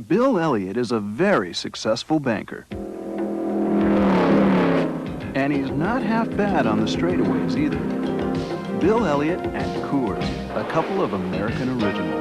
Bill Elliott is a very successful banker. And he's not half bad on the straightaways either. Bill Elliott and Coors, a couple of American originals.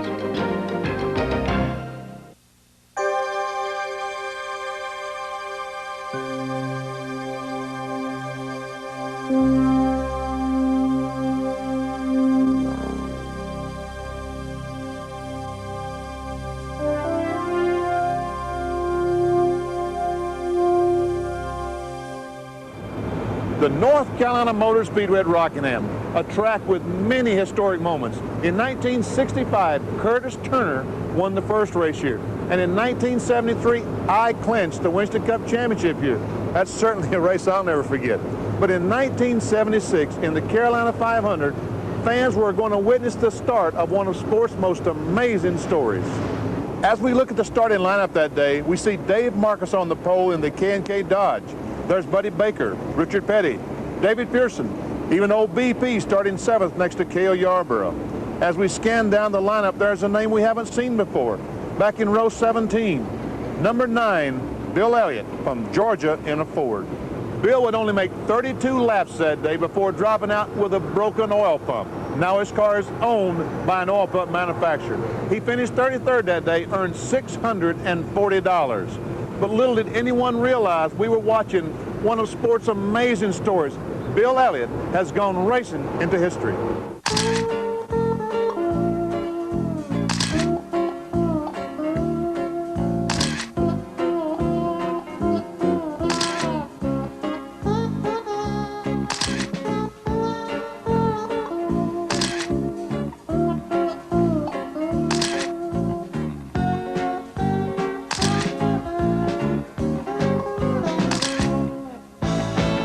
The North Carolina Motor Speedway at Rockingham, a track with many historic moments. In 1965, Curtis Turner won the first race here. And in 1973, I clinched the Winston Cup Championship here. That's certainly a race I'll never forget. But in 1976, in the Carolina 500, fans were going to witness the start of one of sport's most amazing stories. As we look at the starting lineup that day, we see Dave Marcus on the pole in the K&K Dodge. There's Buddy Baker, Richard Petty, David Pearson, even old BP starting 7th next to Cale Yarborough. As we scan down the lineup, there's a name we haven't seen before. Back in row 17, number 9, Bill Elliott from Georgia in a Ford. Bill would only make 32 laps that day before dropping out with a broken oil pump. Now his car is owned by an oil pump manufacturer. He finished 33rd that day, earned $640. But little did anyone realize we were watching one of sport's amazing stories. Bill Elliott has gone racing into history.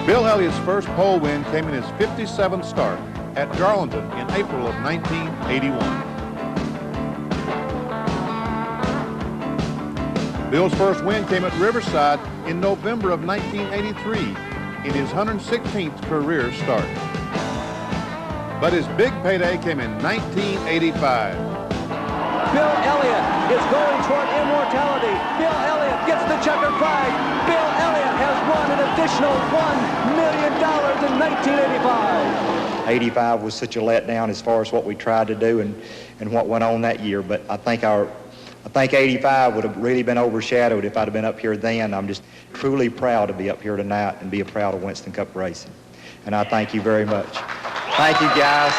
Bill Elliott's first pole win came in his 57th start at Darlington in April of 1981. Bill's first win came at Riverside in November of 1983 in his 116th career start. But his big payday came in 1985. Bill Elliott is going toward immortality. Bill Elliott gets the checkered flag. Bill Elliott has won an additional $1 million in 1985. 85 was such a letdown as far as what we tried to do and what went on that year. But I think 85 would have really been overshadowed if I'd have been up here then. I'm just truly proud to be up here tonight and be a proud of Winston Cup racing. And I thank you very much. Thank you, guys.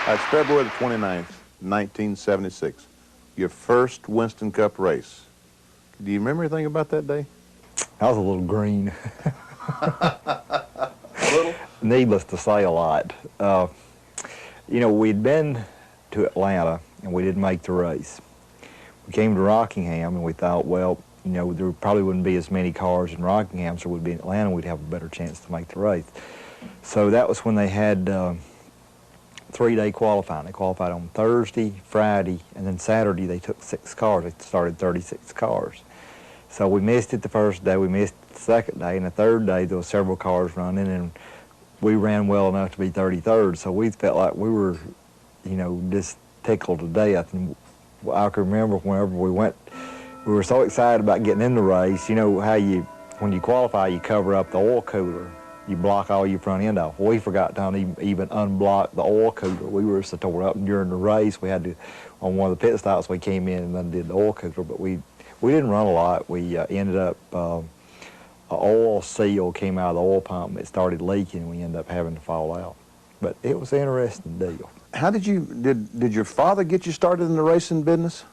That's February the 29th, 1976. Your first Winston Cup race. Do you remember anything about that day? I was a little green. A little? Needless to say, a lot. You know, we'd been to Atlanta and we didn't make the race. We came to Rockingham and we thought, well, you know, there probably wouldn't be as many cars in Rockingham, so we'd be in Atlanta, we'd have a better chance to make the race. So that was when they had 3-day qualifying. They qualified on Thursday, Friday, and then Saturday they took 6 cars. They started 36 cars. So we missed it the first day, we missed it the second day, and the third day there were several cars running, and we ran well enough to be 33rd, so we felt like we were, you know, just tickled to death. And I can remember whenever we went, we were so excited about getting in the race. You know how when you qualify, you cover up the oil cooler. You block all your front end off. Well, we forgot to even unblock the oil cooler. We were so tore up during the race. We had to, on one of the pit stops, we came in and undid the oil cooler, but we didn't run a lot. We ended up, an oil seal came out of the oil pump and it started leaking and we ended up having to fall out. But it was an interesting deal. How did your father get you started in the racing business?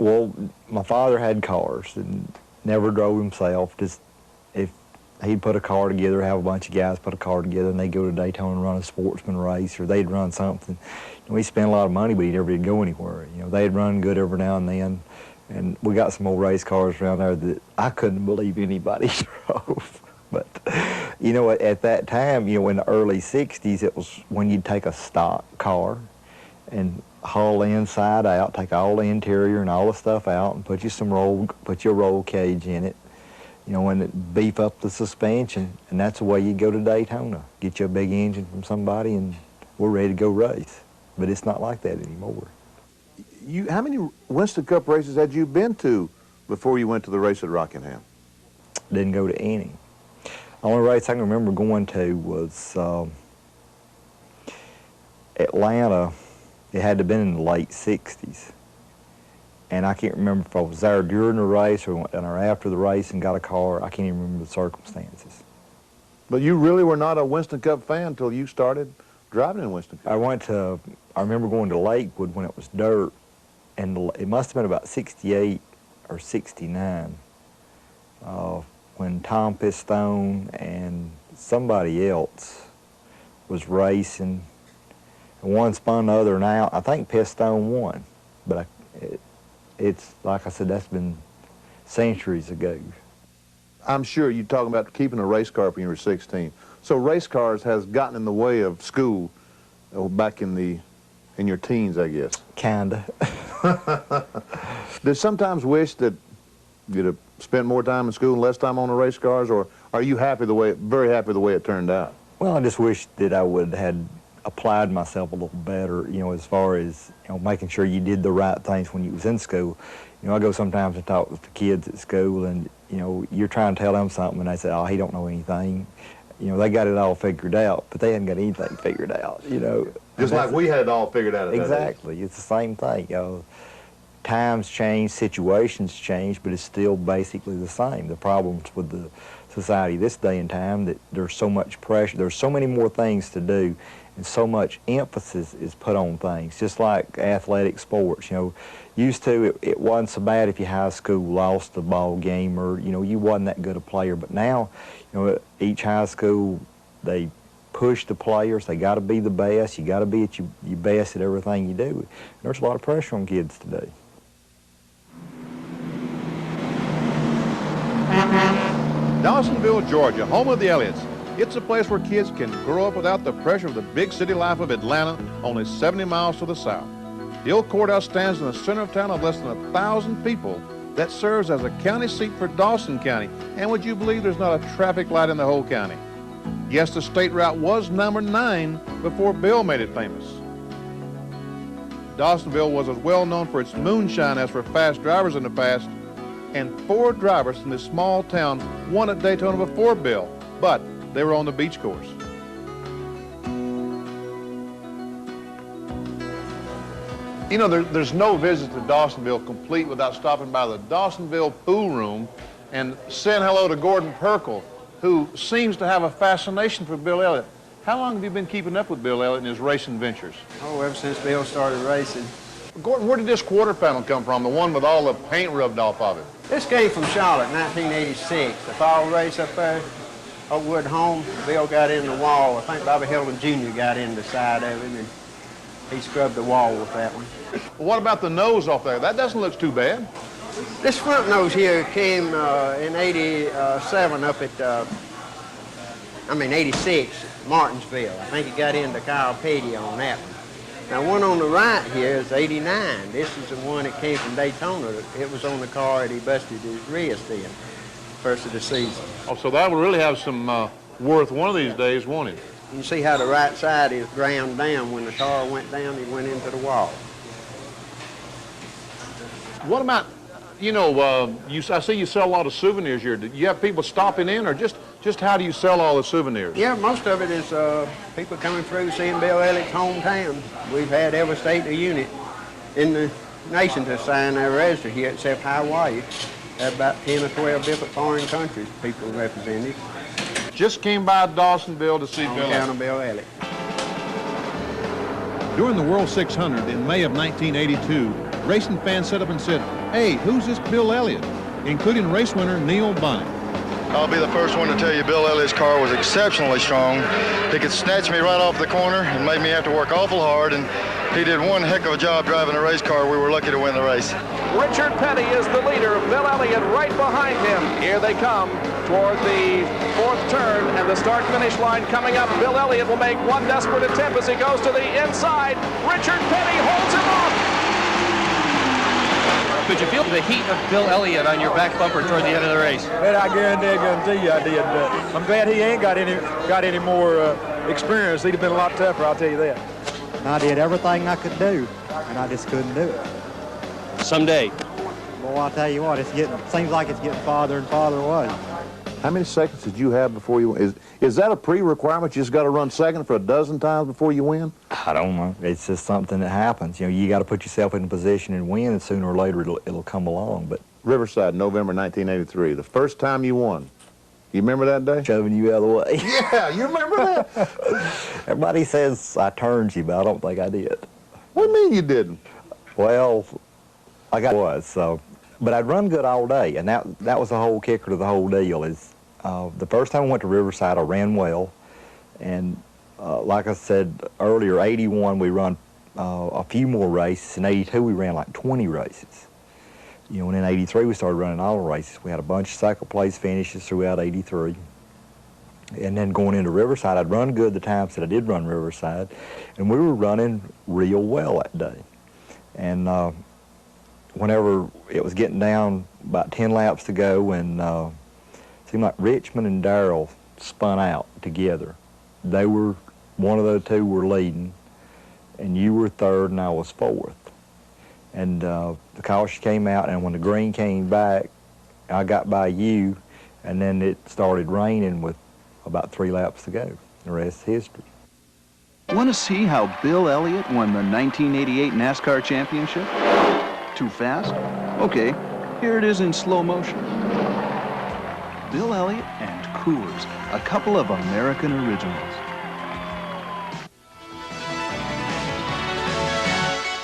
Well, my father had cars and never drove himself. Just if he'd put a car together, have a bunch of guys put a car together, and they'd go to Daytona and run a sportsman race, or they'd run something. And we spent a lot of money, but he never did go anywhere. You know, they'd run good every now and then, and we got some old race cars around there that I couldn't believe anybody drove. But, you know, at that time, you know, in the early 60s, it was when you'd take a stock car and haul the inside out, take all the interior and all the stuff out, and put your roll cage in it, you know, and beef up the suspension, and that's the way you go to Daytona. Get you a big engine from somebody and we're ready to go race. But it's not like that anymore. How many Winston Cup races had you been to before you went to the race at Rockingham? Didn't go to any. The only race I can remember going to was Atlanta. It had to have been in the late 60s. And I can't remember if I was there during the race or went down there after the race and got a car. I can't even remember the circumstances. But you really were not a Winston Cup fan until you started driving in Winston Cup. I remember going to Lakewood when it was dirt, and it must have been about 68 or 69 when Tom Pistone and somebody else was racing. And one spun the other, and out. I think Pistone won, but it's like I said, that's been centuries ago. I'm sure you're talking about keeping a race car when you were 16. So race cars has gotten in the way of school back in your teens, I guess. Kinda. Did you sometimes wish that you'd have spent more time in school and less time on the race cars, or are you very happy the way it turned out? Well, I just wish that I would have applied myself a little better, as far as, making sure you did the right things when you was in school. I go sometimes and talk with the kids at school, and, you're trying to tell them something, and they say, oh, he don't know anything. They got it all figured out, but they hadn't got anything figured out, Just like we had it all figured out at that age. Exactly. It's the same thing. Times change, situations change, but it's still basically the same. The problems with the society this day and time, that there's so much pressure, there's so many more things to do, and so much emphasis is put on things, just like athletic sports. Used to, it wasn't so bad if your high school lost the ball game, or, you wasn't that good a player. But now, each high school, they push the players. They got to be the best. You got to be at your best at everything you do. There's a lot of pressure on kids today. Dawsonville, Georgia, home of the Elliots. It's a place where kids can grow up without the pressure of the big city life of Atlanta, only 70 miles to the south. The old courthouse stands in the center of town of less than 1,000 people that serves as a county seat for Dawson County. And would you believe there's not a traffic light in the whole county? Yes, the state route was number 9 before Bill made it famous. Dawsonville was as well known for its moonshine as for fast drivers in the past, and 4 drivers from this small town won at Daytona before Bill, but they were on the beach course. There's no visit to Dawsonville complete without stopping by the Dawsonville pool room and saying hello to Gordon Perkle, who seems to have a fascination for Bill Elliott. How long have you been keeping up with Bill Elliott and his racing ventures? Oh, ever since Bill started racing. Gordon, where did this quarter panel come from, the one with all the paint rubbed off of it? This came from Charlotte, 1986. The fall race up there, Oakwood home. Bill got in the wall. I think Bobby Hilton Jr. got in the side of him, and he scrubbed the wall with that one. Well, what about the nose off there? That doesn't look too bad. This front nose here came in 87 up at, 86, Martinsville. I think he got into Kyle Petty on that one. Now, one on the right here is 89. This is the one that came from Daytona. It was on the car that he busted his wrist in, first of the season. Oh, so that would really have some worth one of these days, won't it? You can see how the right side is ground down. When the car went down, he went into the wall. What about, I see you sell a lot of souvenirs here. Do you have people stopping in, or just how do you sell all the souvenirs? Yeah, most of it is people coming through seeing Bill Elliott's hometown. We've had every state or unit in the nation to sign their register here except Hawaii. Have about 10 or 12 different foreign countries people represented. Just came by Dawsonville to see Bill Elliott. Bill Elliott. During the World 600 in May of 1982, racing fans set up and said, "Hey, who's this Bill Elliott?" including race winner Neil Bunny. I'll be the first one to tell you Bill Elliott's car was exceptionally strong. He could snatch me right off the corner and made me have to work awful hard, and he did one heck of a job driving a race car. We were lucky to win the race. Richard Petty is the leader. Bill Elliott right behind him. Here they come toward the 4th turn, and the start-finish line coming up. Bill Elliott will make one desperate attempt as he goes to the inside. Richard Petty holds him off. Could you feel the heat of Bill Elliott on your back bumper toward the end of the race? Man, I guarantee you I did. I'm glad he ain't got any more experience, he'd have been a lot tougher, I'll tell you that. And I did everything I could do, and I just couldn't do it. Someday. Well, I'll tell you what, seems like it's getting farther and farther away. How many seconds did you have before you win? Is that a pre-requirement? You just got to run second for a dozen times before you win? I don't know. It's just something that happens. You know, you got to put yourself in a position and win, and sooner or later it'll come along. But Riverside, November 1983, the first time you won. You remember that day? shoving you out of the way. Yeah, you remember that? Everybody says I turned you, but I don't think I did. What do you mean you didn't? Well, but I'd run good all day, and that was the whole kicker to the whole deal. Is the first time I went to Riverside, I ran well, and like I said earlier, 81 we run a few more races. In 82 we ran like 20 races. You know, and in 83 we started running all the races. We had a bunch of second place finishes throughout 83. And then going into Riverside, I'd run good the times that I did run Riverside, and we were running real well that day. And whenever it was getting down about 10 laps to go, and it seemed like Richmond and Darrell spun out together. They were, one of the two were leading, and you were third and I was fourth. And the caution came out, and when the green came back, I got by you, and then it started raining with about 3 laps to go. The rest is history. Want to see how Bill Elliott won the 1988 NASCAR championship? Too fast? Okay, here it is in slow motion. Bill Elliott and Coors, a couple of American originals.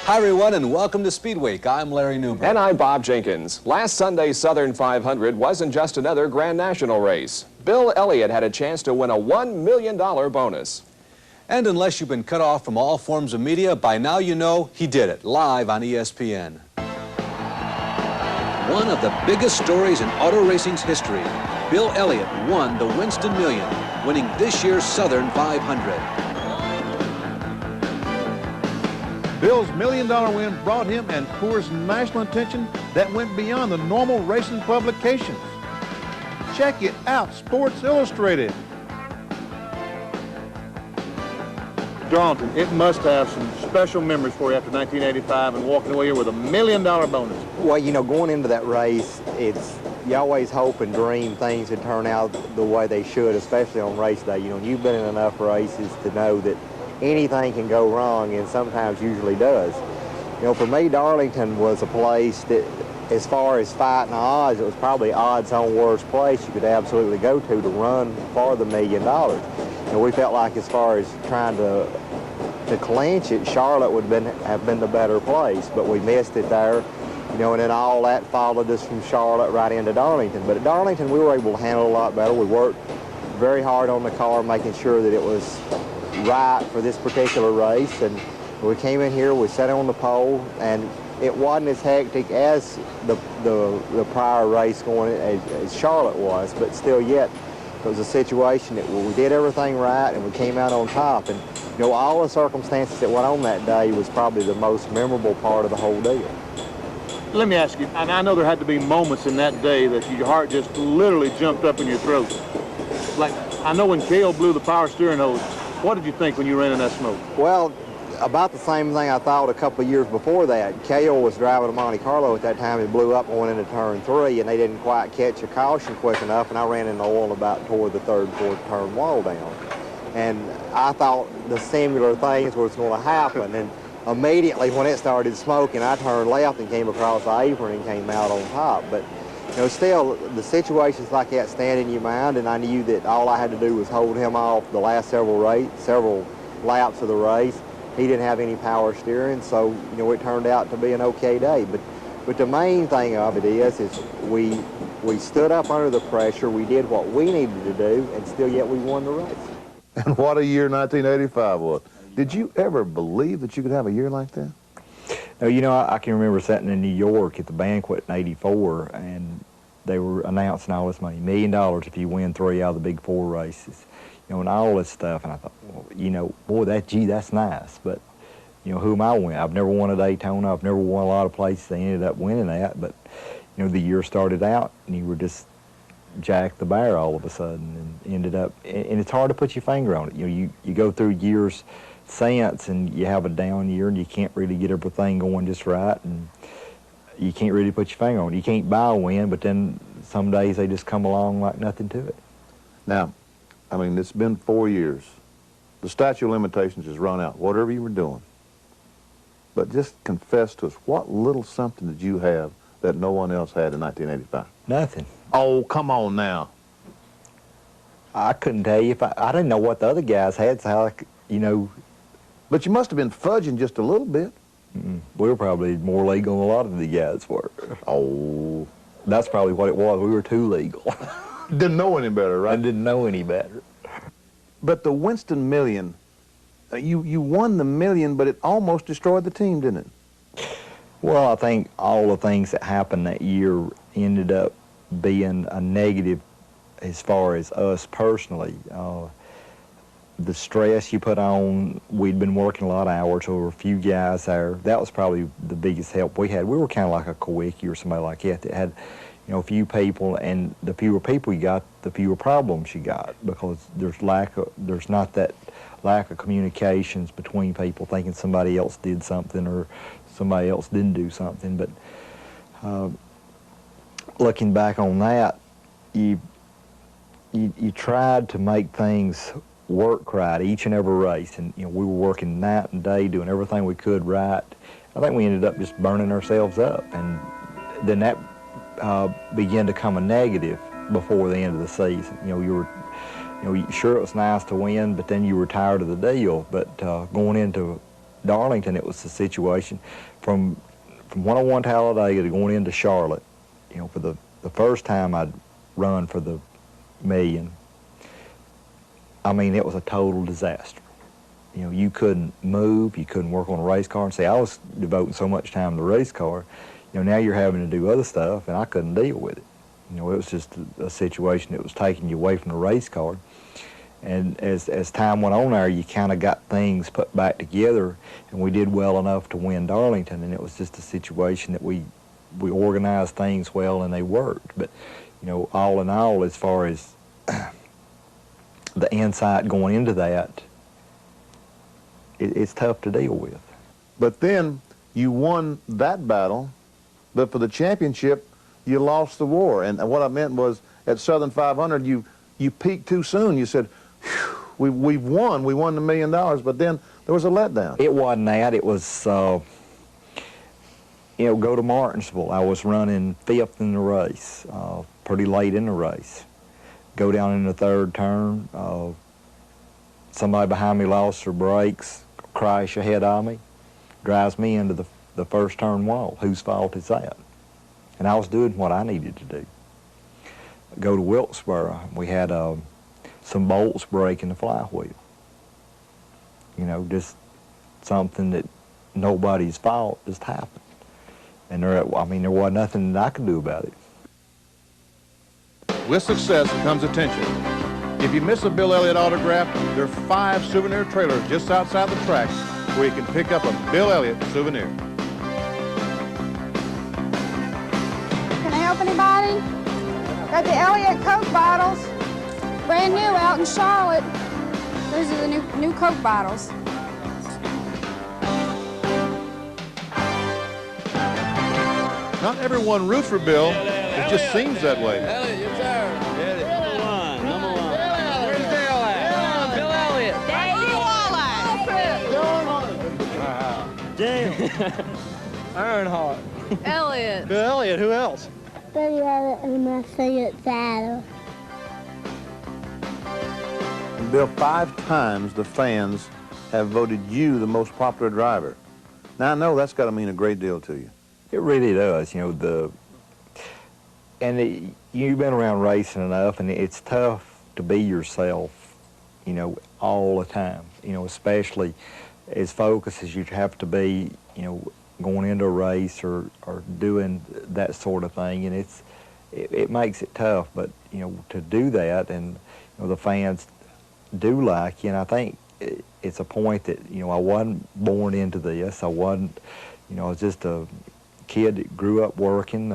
Hi, everyone, and welcome to Speed Week. I'm Larry Newberg. And I'm Bob Jenkins. Last Sunday's Southern 500 wasn't just another Grand National race. Bill Elliott had a chance to win a $1 million bonus. And unless you've been cut off from all forms of media, by now you know he did it, live on ESPN. One of the biggest stories in auto racing's history, Bill Elliott won the Winston Million, winning this year's Southern 500. Bill's $1 million win brought him and Coors national attention that went beyond the normal racing publications. Check it out, Sports Illustrated. Darlington, it must have some special memories for you after 1985 and walking away here with a $1 million bonus. Well, you know, going into that race, you always hope and dream things would turn out the way they should, especially on race day. You know, you've been in enough races to know that anything can go wrong, and sometimes usually does. You know, for me, Darlington was a place that, as far as fighting odds, it was probably odds on worst place you could absolutely go to run for the $1 million. And we felt like, as far as trying to clinch it, Charlotte would have been the better place, but we missed it there. You know, and then all that followed us from Charlotte right into Darlington. But at Darlington, we were able to handle it a lot better. We worked very hard on the car, making sure that it was right for this particular race, and we came in here, we sat on the pole, and it wasn't as hectic as the prior race going as Charlotte was, but still yet it was a situation that we did everything right and we came out on top. And you know, all the circumstances that went on that day was probably the most memorable part of the whole deal. Let me ask you, and I know there had to be moments in that day that your heart just literally jumped up in your throat. Like, I know when Cale blew the power steering hose, what did you think when you ran in that smoke? Well, about the same thing I thought a couple of years before that. Cale was driving a Monte Carlo at that time. He blew up and went into turn 3, and they didn't quite catch a caution quick enough, and I ran in the oil about toward the third, fourth turn wall down. And I thought the similar things was going to happen, and immediately when it started smoking, I turned left and came across the apron and came out on top. But you know, still, the situations like that stand in your mind, and I knew that all I had to do was hold him off the last several laps of the race. He didn't have any power steering, so you know, it turned out to be an okay day. But the main thing of it is we stood up under the pressure. We did what we needed to do, and still yet we won the race. And what a year 1985 was. Did you ever believe that you could have a year like that? No, you know, I can remember sitting in New York at the banquet in '84, and they were announcing all this money, $1 million if you win 3 out of the big 4 races, you know, and all this stuff. And I thought, well, you know, boy, that's nice. But, you know, who am I winning? I've never won a Daytona. I've never won a lot of places. They ended up winning that. But, you know, the year started out, and you were just Jack the Bear all of a sudden, and ended up, and it's hard to put your finger on it. You know, you go through years since, and you have a down year, and you can't really get everything going just right, and you can't really put your finger on it. You can't buy a win, but then some days they just come along like nothing to it. Now, I mean, it's been 4 years. The statute of limitations has run out, whatever you were doing. But just confess to us, what little something did you have that no one else had in 1985? Nothing. Oh, come on now. I couldn't tell you if I didn't know what the other guys had, so how, you know. But you must have been fudging just a little bit. We were probably more legal than a lot of the guys were. Oh. That's probably what it was. We were too legal. Didn't know any better, right? I didn't know any better. But the Winston Million, you won the million, but it almost destroyed the team, didn't it? Well, I think all the things that happened that year ended up being a negative as far as us personally. The stress you put on, we'd been working a lot of hours, so there were a few guys there. That was probably the biggest help we had. We were kind of like a Kowicki or somebody like that that had, you know, a few people, and the fewer people you got, the fewer problems you got, because there's not that lack of communications between people thinking somebody else did something or somebody else didn't do something. But looking back on that, you tried to make things work right each and every race, and you know, we were working night and day doing everything we could right. I think we ended up just burning ourselves up, and then that began to come a negative before the end of the season. You know, sure, it was nice to win, but then you were tired of the deal. But going into Darlington, it was the situation from 101 Talladega to going into Charlotte. You know, for the first time I'd run for the million, I mean, it was a total disaster. You know, you couldn't move, you couldn't work on a race car. And see, I was devoting so much time to the race car. You know, now you're having to do other stuff, and I couldn't deal with it. You know, it was just a situation that was taking you away from the race car. And as time went on there, you kind of got things put back together, and we did well enough to win Darlington. And it was just a situation that we organized things well, and they worked. But, you know, all in all, as far as the insight going into that, it's tough to deal with. But then you won that battle, but for the championship, you lost the war. And what I meant was, at Southern 500, you peaked too soon. You said, we've won. We won the $1 million, but then there was a letdown. It wasn't that. It was, you know, go to Martinsville. I was running 5th in the race, pretty late in the race. Go down in the 3rd turn. Somebody behind me lost their brakes, crash ahead of me, drives me into the first turn wall. Whose fault is that? And I was doing what I needed to do. Go to Wilkesboro. We had some bolts break in the flywheel. You know, just something that nobody's fault just happened. And there wasn't nothing that I could do about it. With success comes attention. If you miss a Bill Elliott autograph, there are 5 souvenir trailers just outside the track where you can pick up a Bill Elliott souvenir. Can I help anybody? Got the Elliott Coke bottles, brand new out in Charlotte. Those are the new Coke bottles. Not everyone roots for Bill. It just seems that way. Elliott, you're there. Number one. Where's Bill at? Bill Elliott. Ironheart. Elliott. Bill Elliott, who else? Bill Elliott and my favorite battle. And Bill, 5 times the fans have voted you the most popular driver. Now, I know that's got to mean a great deal to you. It really does. You know, you've been around racing enough, and it's tough to be yourself, you know, all the time. You know, especially as focused as you have to be, you know, going into a race or doing that sort of thing, and it makes it tough. But you know, to do that, and you know, the fans do like you, and I think it's a point that, you know, I wasn't born into this. I wasn't, you know, I was just a kid that grew up working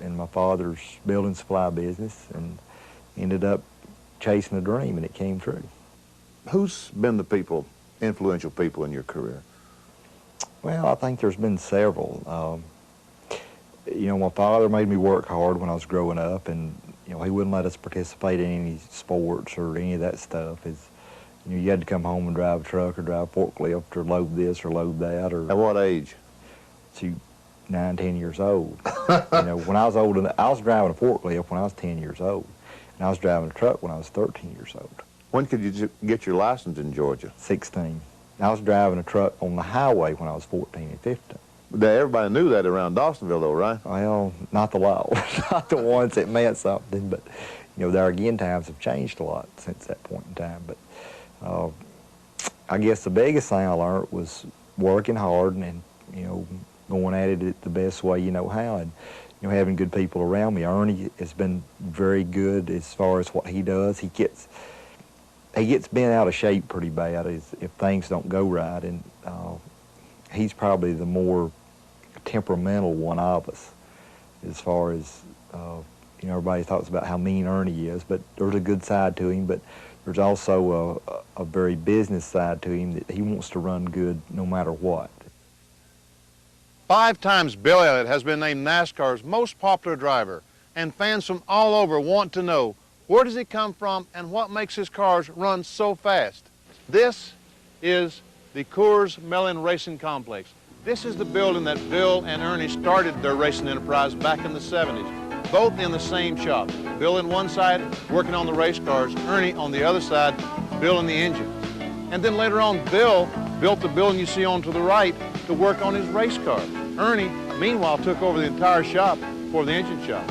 in my father's building supply business, and ended up chasing a dream, and it came true. Who's been the influential people in your career? Well, I think there's been several. You know, my father made me work hard when I was growing up, and you know, he wouldn't let us participate in any sports or any of that stuff. You know, you had to come home and drive a truck or drive a forklift or load this or load that. Or at what age? To 9, 10 years old. You know, when I was old, I was driving a forklift when I was 10 years old, and I was driving a truck when I was 13 years old. When could you get your license in Georgia? 16. I was driving a truck on the highway when I was 14 and 15. Everybody knew that around Dawsonville, though, right? Well, not the law, not the ones that meant something, but you know, there again, times have changed a lot since that point in time. But I guess the biggest thing I learned was working hard and you know, going at it the best way you know how, and you know, having good people around me. Ernie has been very good as far as what he does. He gets bent out of shape pretty bad if things don't go right, and he's probably the more temperamental one of us as far as, you know, everybody talks about how mean Ernie is, but there's a good side to him, but there's also a very business side to him that he wants to run good no matter what. 5 times Bill Elliott has been named NASCAR's most popular driver, and fans from all over want to know, where does he come from and what makes his cars run so fast? This is the Coors Mellon Racing Complex. This is the building that Bill and Ernie started their racing enterprise back in the 70s, both in the same shop. Bill on one side working on the race cars, Ernie on the other side building the engines. And then later on, Bill built the building you see on to the right to work on his race cars. Ernie, meanwhile, took over the entire shop for the engine shop.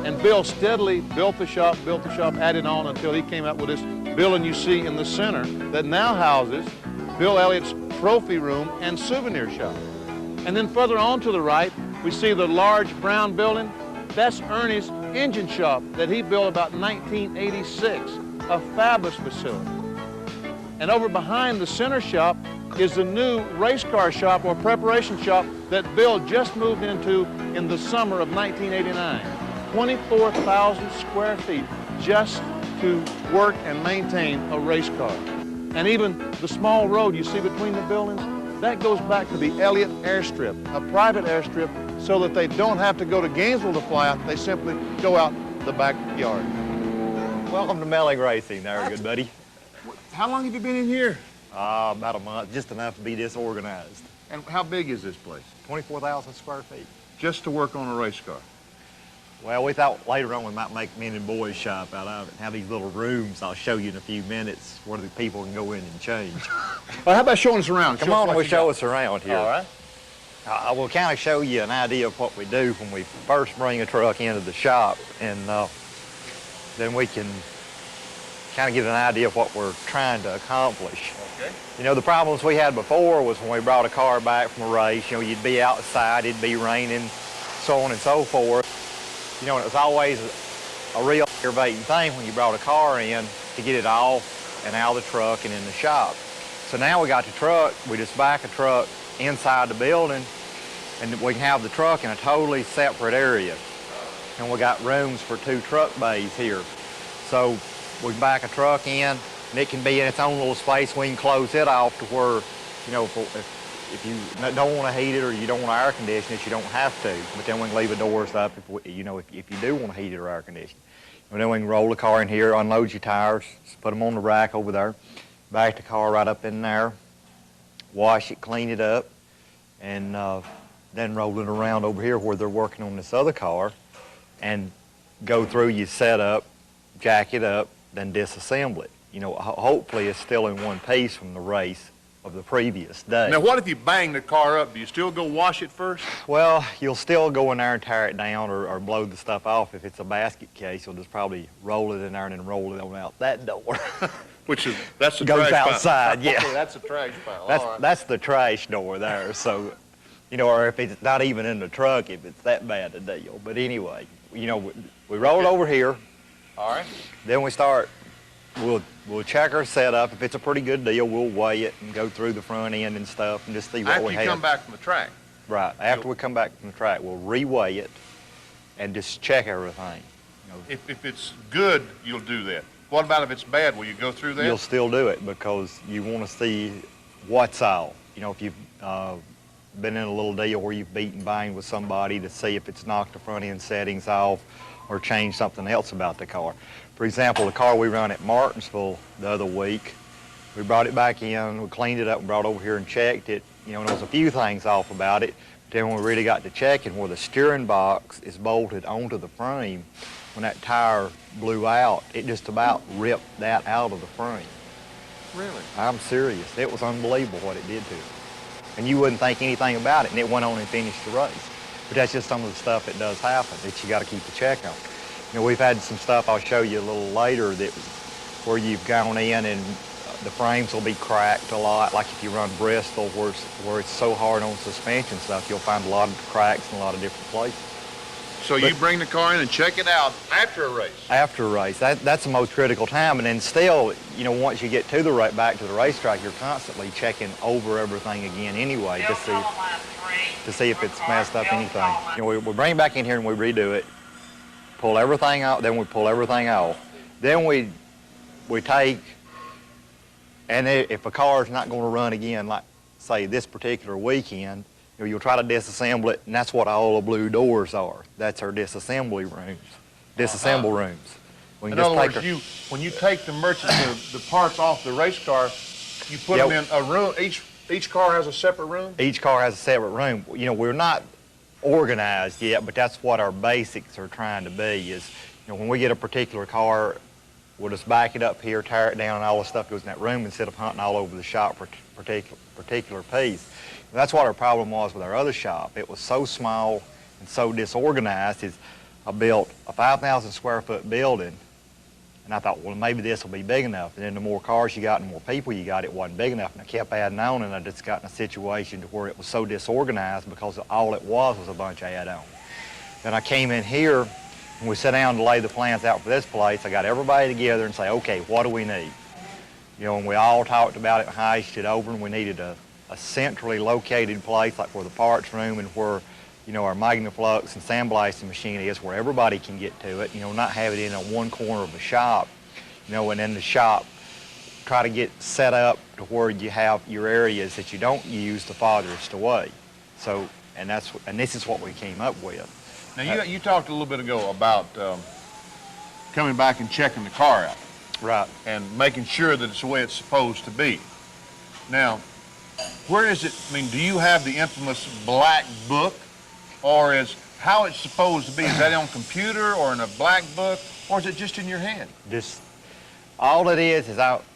And Bill steadily built the shop, added on until he came up with this building you see in the center that now houses Bill Elliott's trophy room and souvenir shop. And then further on to the right, we see the large brown building. That's Ernie's engine shop that he built about 1986, a fabulous facility. And over behind the center shop is the new race car shop or preparation shop that Bill just moved into in the summer of 1989. 24,000 square feet just to work and maintain a race car. And even the small road you see between the buildings, that goes back to the Elliott Airstrip, a private airstrip, so that they don't have to go to Gainesville to fly out. They simply go out the backyard. Welcome to Melling Racing there, good buddy. How long have you been in here? About a month, just enough to be disorganized. And how big is this place? 24,000 square feet. Just to work on a race car? Well, we thought later on we might make men and boys shop out of it and have these little rooms I'll show you in a few minutes where the people can go in and change. Well, how about showing us around? Come on, we'll show us around here. All right. I will kind of show you an idea of what we do when we first bring a truck into the shop, and then we can kind of get an idea of what we're trying to accomplish. Okay. You know, the problems we had before was when we brought a car back from a race, you know, you'd be outside, it'd be raining, so on and so forth. You know, and it was always a real aggravating thing when you brought a car in to get it off and out of the truck and in the shop. So now we got the truck, we just back a truck inside the building, and we can have the truck in a totally separate area. And we got rooms for 2 truck bays here. So we can back a truck in, and it can be in its own little space. We can close it off to where, you know, if you don't want to heat it or you don't want to air condition it, you don't have to. But then we can leave the doors up if you do want to heat it or air condition. And then we can roll the car in here, unload your tires, put them on the rack over there, back the car right up in there, wash it, clean it up, and then roll it around over here where they're working on this other car, and go through your setup, jack it up, then disassemble it. You know, hopefully it's still in one piece from the race of the previous day. Now, what if you bang the car up? Do you still go wash it first? Well, you'll still go in there and tear it down or blow the stuff off. If it's a basket case, you'll just probably roll it in there and then roll it on out that door. That's the goes trash outside, pile. yeah. Okay, that's the trash pile. That's the trash door there. So, you know, or if it's not even in the truck, if it's that bad a deal. But anyway, you know, we roll it over here. All right. Then we start. We'll check our setup. If it's a pretty good deal, we'll weigh it and go through the front end and stuff and just see what we have. After you come back from the track. Right. After we come back from the track, we'll reweigh it and just check everything. If it's good, you'll do that. What about if it's bad? Will you go through that? You'll still do it because you want to see what's out. You know, if you've been in a little deal where you've beaten bang with somebody to see if it's knocked the front end settings off or changed something else about the car. For example, the car we run at Martinsville the other week, we brought it back in, we cleaned it up and brought it over here and checked it. You know, and there was a few things off about it. But then when we really got to checking, where the steering box is bolted onto the frame, when that tire blew out, it just about ripped that out of the frame. Really? I'm serious. It was unbelievable what it did to it. And you wouldn't think anything about it, and it went on and finished the race. But that's just some of the stuff that does happen that you got to keep a check on. You know, we've had some stuff I'll show you a little later that where you've gone in and the frames will be cracked a lot. Like if you run Bristol, where it's so hard on suspension stuff, you'll find a lot of cracks in a lot of different places. So you bring the car in and check it out after a race? After a race. That's the most critical time. And then still, you know, once you get to the back to the racetrack, you're constantly checking over everything again anyway to see if it's messed up anything. You know, we bring it back in here and we redo it, pull everything out, then we pull everything off. Then we take, and if a car is not going to run again, like say this particular weekend, you know, you'll try to disassemble it, and that's what all the blue doors are. That's our disassembly rooms, disassemble rooms. In other words, when you take the parts off the race car, you put them in a room. Each car has a separate room? Each car has a separate room. You know, we're not organized yet, but that's what our basics are trying to be is, you know, when we get a particular car, we'll just back it up here, tear it down, and all the stuff goes in that room instead of hunting all over the shop for a particular piece. And that's what our problem was with our other shop. It was so small and so disorganized. I built a 5,000 square foot building, and I thought, well, maybe this will be big enough. And then the more cars you got and the more people you got, it wasn't big enough. And I kept adding on, and I just got in a situation to where it was so disorganized because all it was a bunch of add-ons. Then I came in here, and we sat down to lay the plans out for this place. I got everybody together and say, okay, what do we need? You know, and we all talked about it and hashed it over, and we needed a centrally located place, like where the parts room and where, you know, our Magnaflux and sandblasting machine is, where everybody can get to it, you know, not have it in one corner of the shop, you know, and in the shop, try to get set up to where you have your areas that you don't use the farthest away. So, and this is what we came up with. Now, you talked a little bit ago about coming back and checking the car out. Right. And making sure that it's the way it's supposed to be. Now, where is it, I mean, do you have the infamous black book, or is how it's supposed to be? Is that on computer or in a black book, or is it just in your head? All it is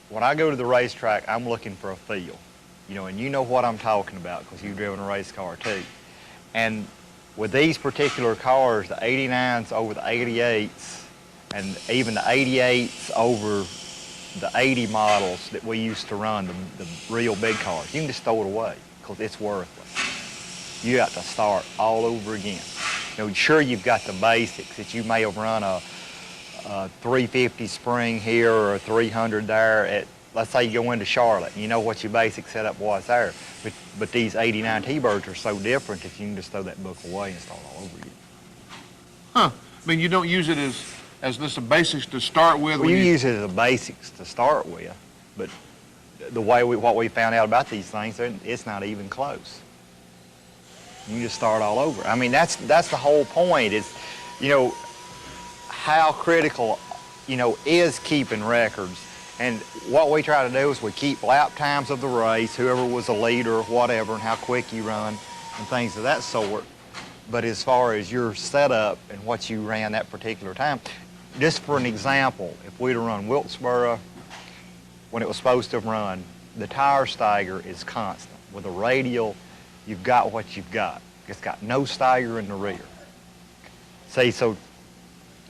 when I go to the racetrack, I'm looking for a feel, you know, and you know what I'm talking about because you've driven a race car too. And with these particular cars, the 89s over the 88s, and even the 88s over the 80 models that we used to run, the real big cars, you can just throw it away because it's worthless. You got to start all over again. You know, sure, you've got the basics that you may have run a 350 spring here or a 300 there at, let's say you go into Charlotte, and you know what your basic setup was there. But these 89 T-Birds are so different that you can just throw that book away and start all over again. Huh. I mean, you don't use it as just a basics to start with? Well, you use it as a basics to start with, but the way what we found out about these things, it's not even close. You just start all over. I mean, that's the whole point is, you know, how critical, you know, is keeping records. And what we try to do is we keep lap times of the race, whoever was the leader or whatever, and how quick you run and things of that sort. But as far as your setup and what you ran that particular time, just for an example, if we'd have run Wilkesboro when it was supposed to have run, the tire stagger is constant. With a radial, you've got what you've got. It's got no stagger in the rear. See, so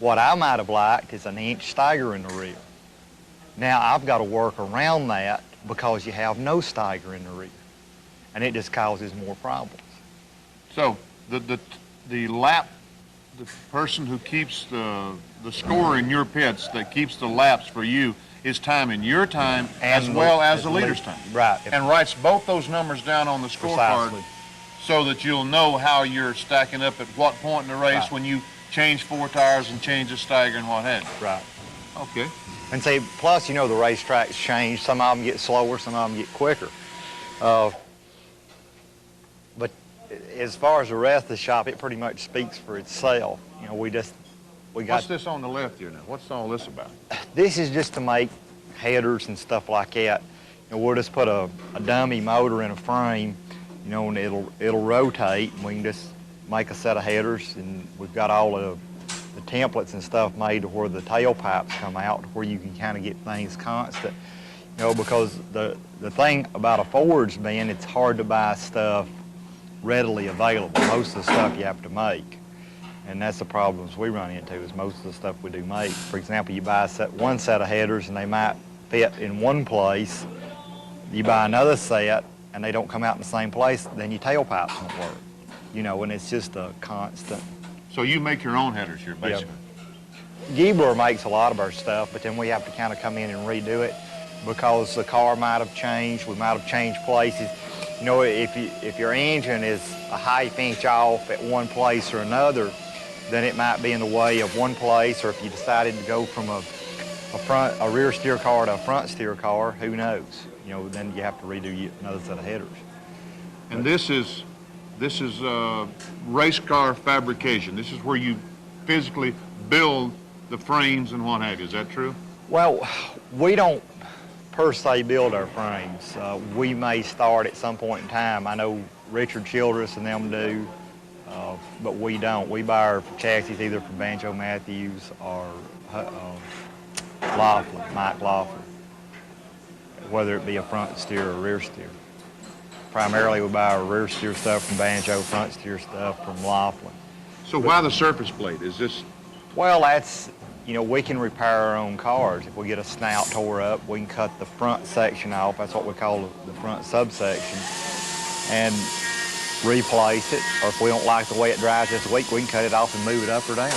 what I might have liked is an inch stagger in the rear. Now I've got to work around that because you have no stagger in the rear. And it just causes more problems. So the person who keeps the score in your pits, that keeps the laps for you, is time in your time as well as the leader's time. Right. And writes both those numbers down on the scorecard so that you'll know how you're stacking up at what point in the race when you change 4 tires and change the stagger and what have you. Right. Okay. And say, plus, you know, the racetracks change. Some of them get slower, some of them get quicker. But as far as the rest of the shop, it pretty much speaks for itself. You know, we got... What's this on the left here now? What's all this about? This is just to make headers and stuff like that. You know, we'll just put a dummy motor in a frame, you know, and it'll rotate, and we can just make a set of headers, and we've got all the templates and stuff made to where the tailpipes come out, to where you can kind of get things constant. You know, because the thing about a forged being, it's hard to buy stuff readily available. Most of the stuff you have to make. And that's the problems we run into, is most of the stuff we do make. For example, you buy one set of headers and they might fit in one place. You buy another set and they don't come out in the same place, then your tailpipes won't work. You know, and it's just a constant. So you make your own headers here, basically? Yep. Giebler makes a lot of our stuff, but then we have to kind of come in and redo it because the car might have changed, we might have changed places. You know, if your engine is a half inch off at one place or another, then it might be in the way of one place, or if you decided to go from a rear steer car to a front steer car, who knows? You know, then you have to redo another set of headers. And this is race car fabrication. This is where you physically build the frames and what have you. Is that true? Well, we don't per se build our frames. We may start at some point in time. I know Richard Childress and them do, but we don't. We buy our chassis either from Banjo Matthews or Mike Laughlin, whether it be a front steer or rear steer. Primarily we buy our rear steer stuff from Banjo, front steer stuff from Laughlin. So why the surface plate? Is this? Well, that's, you know, we can repair our own cars. If we get a snout tore up, we can cut the front section off. That's what we call the front subsection, and replace it. Or if we don't like the way it drives this week, we can cut it off and move it up or down.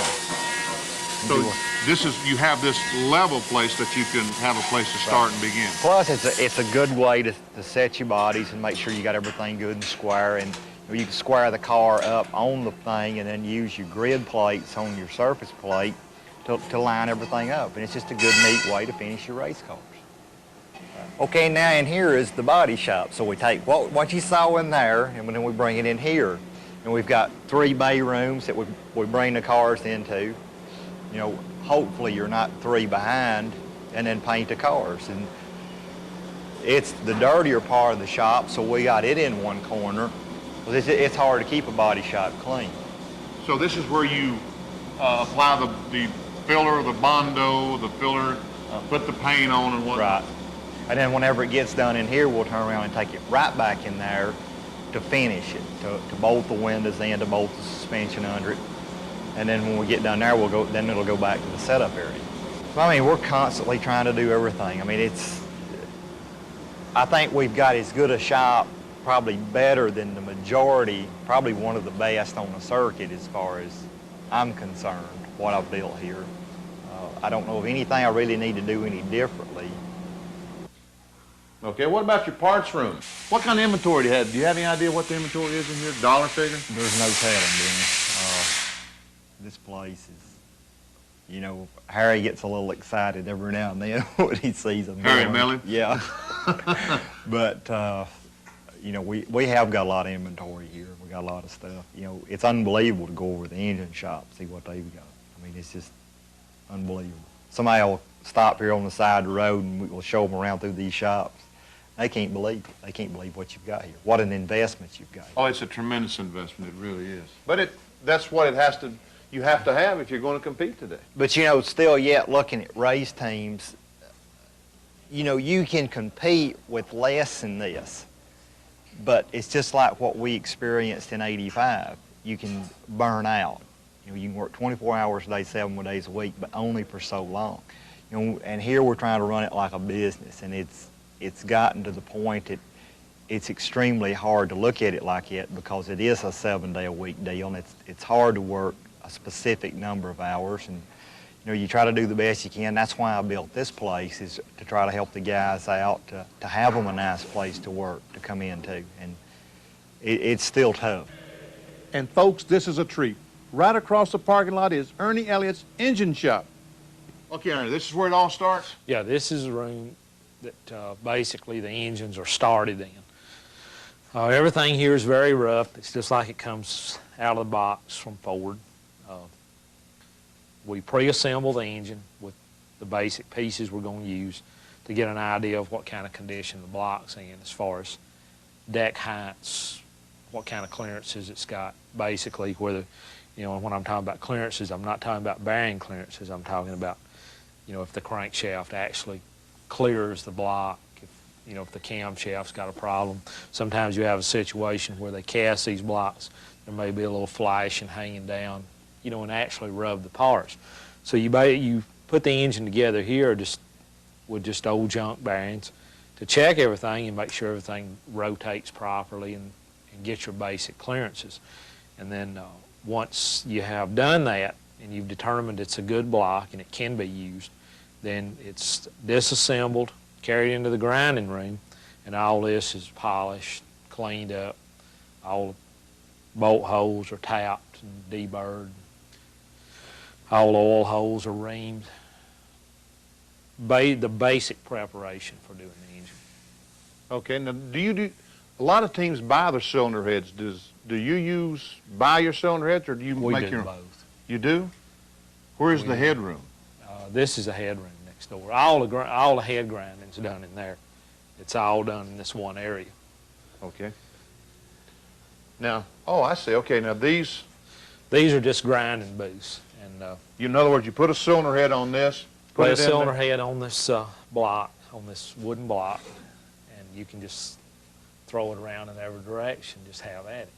So this is, you have this level place that you can have a place to start and begin. Plus, it's a good way to set your bodies and make sure you got everything good and square. And you can square the car up on the thing and then use your grid plates on your surface plate to line everything up. And it's just a good, neat way to finish your race cars. Okay, now in here is the body shop. So we take what you saw in there, and then we bring it in here. And we've got 3 bay rooms that we bring the cars into. You know, hopefully you're not 3 behind, and then paint the cars. And it's the dirtier part of the shop, so we got it in one corner. It's hard to keep a body shop clean. So this is where you apply the filler, the Bondo, the filler, put the paint on and whatnot. Right. And then whenever it gets done in here, we'll turn around and take it right back in there to finish it, to bolt the windows in, to bolt the suspension under it. And then when we get done there, then it'll go back to the setup area. So, I mean, we're constantly trying to do everything. I mean, I think we've got as good a shop, probably better than the majority, probably one of the best on the circuit as far as I'm concerned, what I've built here. I don't know of anything I really need to do any differently. Okay, what about your parts room? What kind of inventory do you have? Do you have any idea what the inventory is in here, dollar figure? There's no telling, Dennis. This place is, you know, Harry gets a little excited every now and then when he sees them. Harry Mellon? Yeah. But, you know, we have got a lot of inventory here. We got a lot of stuff. You know, it's unbelievable to go over to the engine shop, see what they've got. I mean, it's just unbelievable. Somebody will stop here on the side of the road and we'll show them around through these shops. They can't believe it. They can't believe what you've got here. What an investment you've got here. Oh, it's a tremendous investment. It really is. But that's what you have to have if you're going to compete today. But, you know, still yet looking at race teams, you know, you can compete with less than this. But it's just like what we experienced in '85. You can burn out. You know, you can work 24 hours a day, 7 days a week, but only for so long. You know, and here we're trying to run it like a business, and it's gotten to the point that it's extremely hard to look at it like it because it is a 7-day-a-week deal, and it's hard to work a specific number of hours. And you know, you try to do the best you can. That's why I built this place, is to try to help the guys out, to have them a nice place to work, to come into. And it's still tough. And folks, this is a treat. right across the parking lot is Ernie Elliott's engine shop. Okay, Ernie, this is where it all starts? Yeah, this is a room that basically the engines are started in. Everything here is very rough. It's just like it comes out of the box from Ford. We pre-assemble the engine with the basic pieces we're going to use to get an idea of what kind of condition the block's in as far as deck heights, what kind of clearances it's got. Basically, whether, you know, when I'm talking about clearances, I'm not talking about bearing clearances. I'm talking about, you know, if the crankshaft actually clears the block, if, you know, if the camshaft's got a problem. Sometimes you have a situation where they cast these blocks, there may be a little flashing hanging down, you know, and actually rub the parts. So you put the engine together here with just old junk bearings to check everything and make sure everything rotates properly and get your basic clearances. And then once you have done that and you've determined it's a good block and it can be used, then it's disassembled, carried into the grinding room, and all this is polished, cleaned up. All the bolt holes are tapped and deburred. All the oil holes are reamed. The basic preparation for doing the engine. Okay, now a lot of teams buy their cylinder heads. Do you buy your cylinder heads, or do you make your own? Both. You do? Where's the headroom? This is a headroom next door. All the head grinding's done in there. It's all done in this one area. Okay. Now, oh, I see. Okay, now these are just grinding booths. And in other words, you put a cylinder head on this, put a cylinder head on this block, on this wooden block, and you can just throw it around in every direction, just have at it.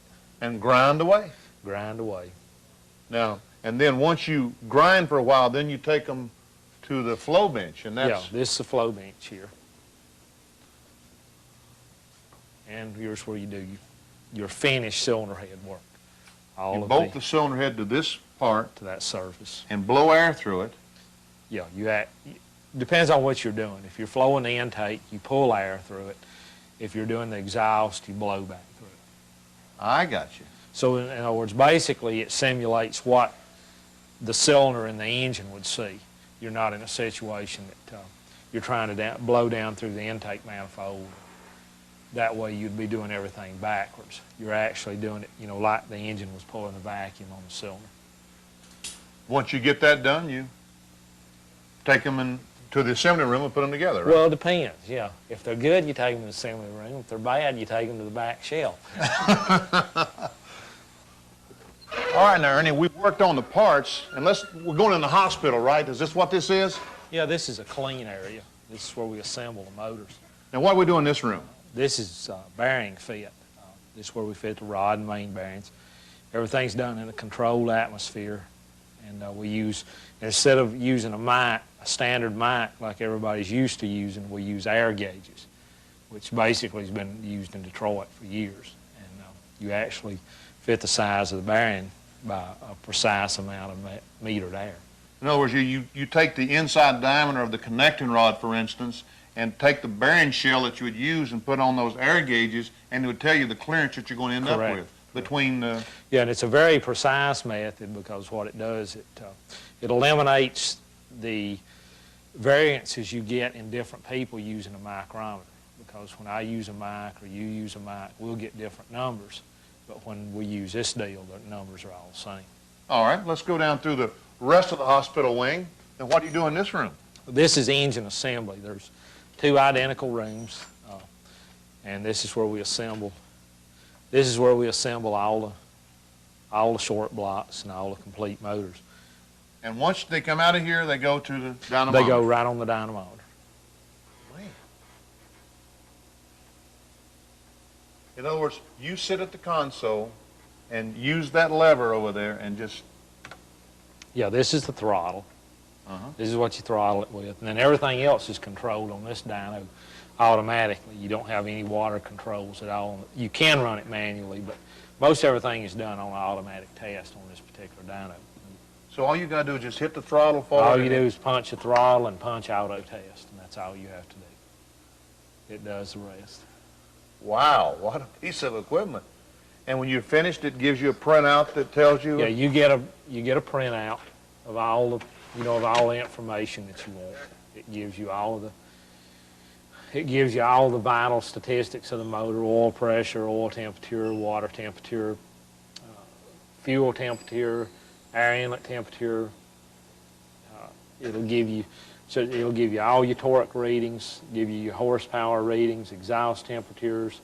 And grind away? Grind away. Now, and then once you grind for a while, then you take them to the flow bench, and that's... Yeah, this is the flow bench here. And here's where you do your finished cylinder head work. You bolt the cylinder head to this part. To that surface. And blow air through it. Yeah, depends on what you're doing. If you're flowing the intake, you pull air through it. If you're doing the exhaust, you blow back through it. I got you. So in other words, basically it simulates what the cylinder in the engine would see. You're not in a situation that you're trying to blow down through the intake manifold. That way you'd be doing everything backwards. You're actually doing it, you know, like the engine was pulling the vacuum on the cylinder. Once you get that done, you take them to the assembly room and put them together, right? Well, it depends, yeah. If they're good, you take them to the assembly room. If they're bad, you take them to the back shelf. All right, now, Ernie, we've worked on the parts, and we're going in the hospital, right? Is this what this is? Yeah, this is a clean area. This is where we assemble the motors. Now, what do we do in this room? This is bearing fit. This is where we fit the rod and main bearings. Everything's done in a controlled atmosphere. And we use, instead of using a standard mic like everybody's used to using, we use air gauges, which basically has been used in Detroit for years. And you actually fit the size of the bearing by a precise amount of metered air. In other words, you take the inside diameter of the connecting rod, for instance, and take the bearing shell that you would use and put on those air gauges, and it would tell you the clearance that you're going to end Correct. up with between... Yeah, and it's a very precise method because what it does, it eliminates the variances you get in different people using a micrometer. Because when I use a mic or you use a mic, we'll get different numbers. But when we use this deal, the numbers are all the same. All right, let's go down through the rest of the hospital wing. And what do you do in this room? This is engine assembly. There's 2 identical rooms, and this is where we assemble. This is where we assemble all the short blocks and all the complete motors. And once they come out of here, they go to the dynamometer? They go right on the dynamometer. In other words, you sit at the console and use that lever over there and just... Yeah, this is the throttle. This is what you throttle it with. And then everything else is controlled on this dyno automatically. You don't have any water controls at all. You can run it manually, but most everything is done on an automatic test on this particular dyno. So all you got to do is just hit the throttle forward? All you do is punch the throttle and punch auto test, and that's all you have to do. It does the rest. Wow, what a piece of equipment. And when you're finished, it gives you a printout that tells you? Yeah, you get a printout of all the, of all the information that you want. It gives you all the vital statistics of the motor: oil pressure, oil temperature, water temperature, fuel temperature, air inlet temperature. It'll give you all your torque readings, give you your horsepower readings, exhaust temperatures,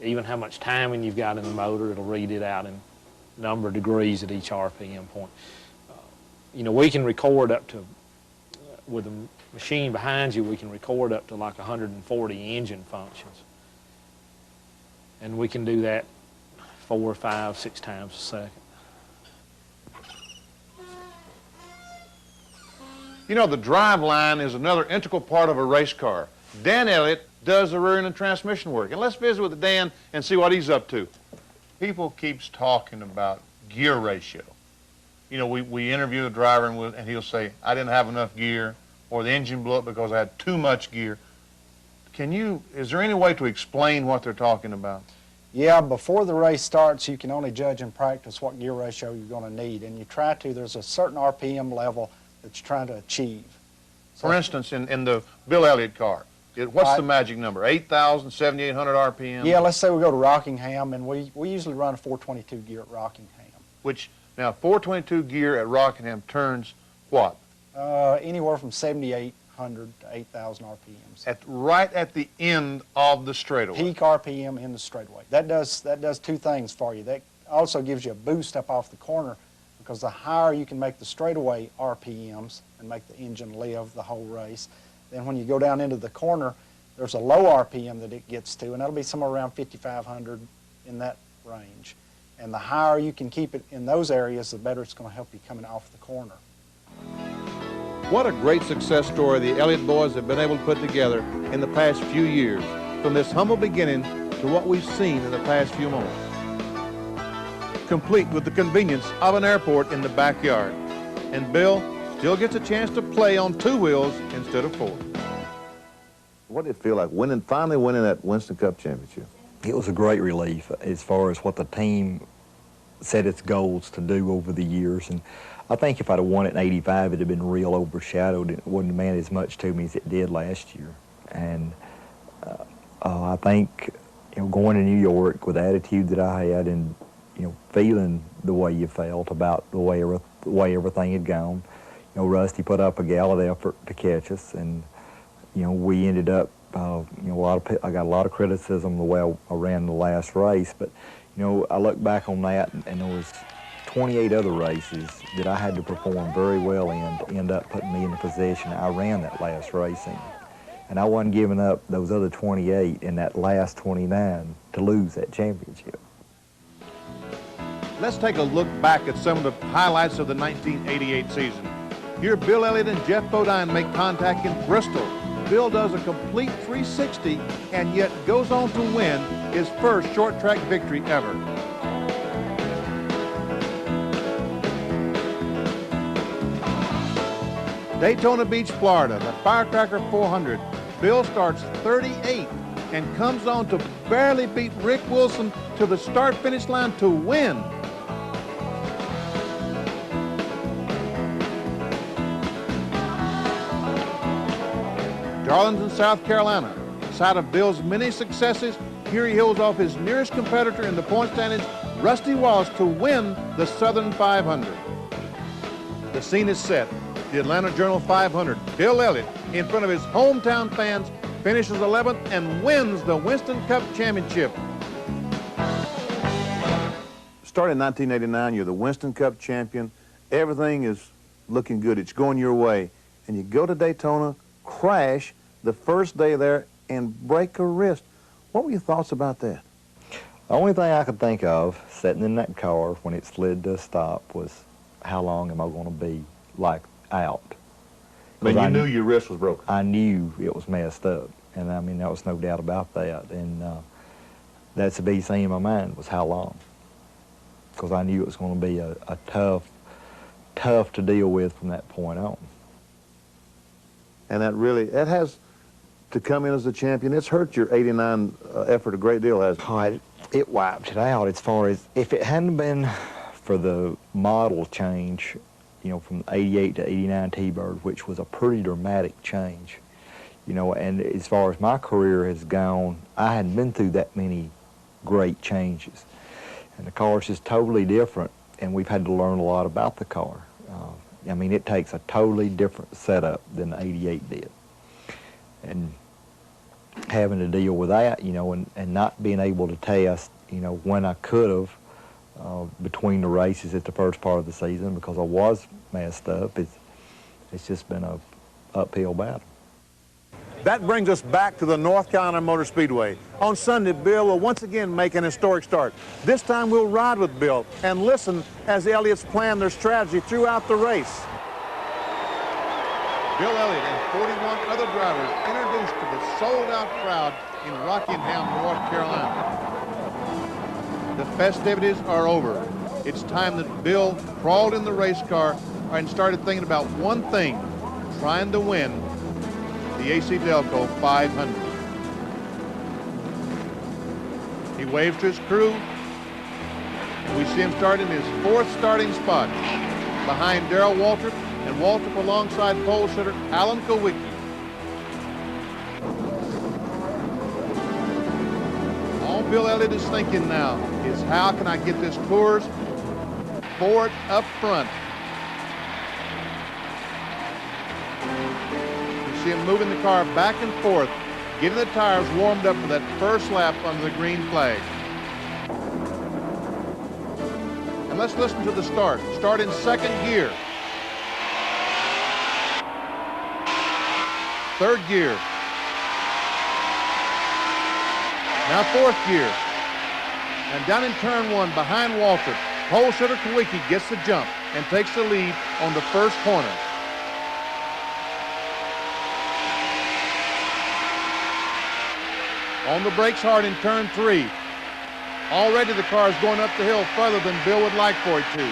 even how much timing you've got in the motor. It'll read it out in number of degrees at each RPM point. We can record up to, with the machine behind you, we can record up to like 140 engine functions. And we can do that 4, 5, 6 times a second. The drive line is another integral part of a race car. Dan Elliott does the rear end and transmission work. And let's visit with Dan and see what he's up to. People keeps talking about gear ratio. We interview a driver and he'll say, I didn't have enough gear, or the engine blew up because I had too much gear. Is there any way to explain what they're talking about? Yeah, before the race starts, you can only judge in practice what gear ratio you're going to need. And you try to, there's a certain RPM level that you're trying to achieve. For instance, in the Bill Elliott car, what's the magic number? 8,000, 7,800 RPM? Yeah, let's say we go to Rockingham, and we usually run a 422 gear at Rockingham. Now 422 gear at Rockingham turns what? Anywhere from 7,800 to 8,000 RPMs. Right at the end of the straightaway. Peak RPM in the straightaway. That does 2 things for you. That also gives you a boost up off the corner, because the higher you can make the straightaway RPMs and make the engine live the whole race, then when you go down into the corner, there's a low RPM that it gets to, and that'll be somewhere around 5,500 in that range. And the higher you can keep it in those areas, the better it's going to help you coming off the corner. What a great success story the Elliott boys have been able to put together in the past few years, from this humble beginning to what we've seen in the past few months. Complete with the convenience of an airport in the backyard. And Bill still gets a chance to play on 2 wheels instead of 4. What did it feel like finally winning that Winston Cup championship? It was a great relief as far as what the team set its goals to do over the years. And I think if I'd have won it in '85, it'd have been real overshadowed. It wouldn't have meant as much to me as it did last year. And I think, going to New York with the attitude that I had, and feeling the way you felt about the way everything had gone. Rusty put up a gallant effort to catch us, and we ended up. I got a lot of criticism the way I ran the last race, but I look back on that, and there was 28 other races that I had to perform very well in to end up putting me in the position I ran that last race in. And I wasn't giving up those other 28 in that last 29 to lose that championship. Let's take a look back at some of the highlights of the 1988 season. Here, Bill Elliott and Jeff Bodine make contact in Bristol. Bill does a complete 360 and yet goes on to win his first short track victory ever. Daytona Beach, Florida, the Firecracker 400. Bill starts 38 and comes on to barely beat Rick Wilson to the start-finish line to win. Darlington, South Carolina. Side of Bill's many successes, here he holds off his nearest competitor in the point standings, Rusty Wallace, to win the Southern 500. The scene is set. The Atlanta Journal 500. Bill Elliott, in front of his hometown fans, finishes 11th and wins the Winston Cup Championship. Started in 1989, you're the Winston Cup champion. Everything is looking good. It's going your way. And you go to Daytona, crash the first day there, and break a wrist. What were your thoughts about that? The only thing I could think of, sitting in that car when it slid to a stop, was how long am I going to be, out? But you knew your wrist was broken. I knew it was messed up, and I mean, there was no doubt about that. And that's the big thing in my mind was how long, because I knew it was going to be a tough to deal with from that point on. And that has to come in as a champion. It's hurt your '89 effort a great deal, hasn't it? it wiped it out as far as, if it hadn't been for the model change, you know, from 88 to 89 T-Bird, which was a pretty dramatic change, you know, and as far as my career has gone, I hadn't been through that many great changes. And the car is just totally different, and we've had to learn a lot about the car. I mean, it takes a totally different setup than the 88 did. And having to deal with that, you know, and not being able to test, you know, when I could have between the races at the first part of the season because I was messed up, it's just been a uphill battle. That brings us back to the North Carolina Motor Speedway. On Sunday, Bill will once again make an historic start. This time we'll ride with Bill and listen as the Elliott's plan their strategy throughout the race. Bill Elliott and 41 other drivers introduced to the sold-out crowd in Rockingham, North Carolina. The festivities are over. It's time that Bill crawled in the race car and started thinking about one thing, trying to win the AC Delco 500. He waves to his crew. We see him start in his fourth starting spot behind Darrell Waltrip, and Waltrip alongside pole sitter Alan Kowicki. All Bill Elliott is thinking now is how can I get this Coors Ford up front. See him moving the car back and forth, getting the tires warmed up for that first lap under the green flag. And let's listen to the start. Start in second gear. Third gear. Now fourth gear. And down in turn one behind Waltrip, pole sitter Kowicki gets the jump and takes the lead on the first corner. On the brakes hard in turn three. Already the car is going up the hill further than Bill would like for it to.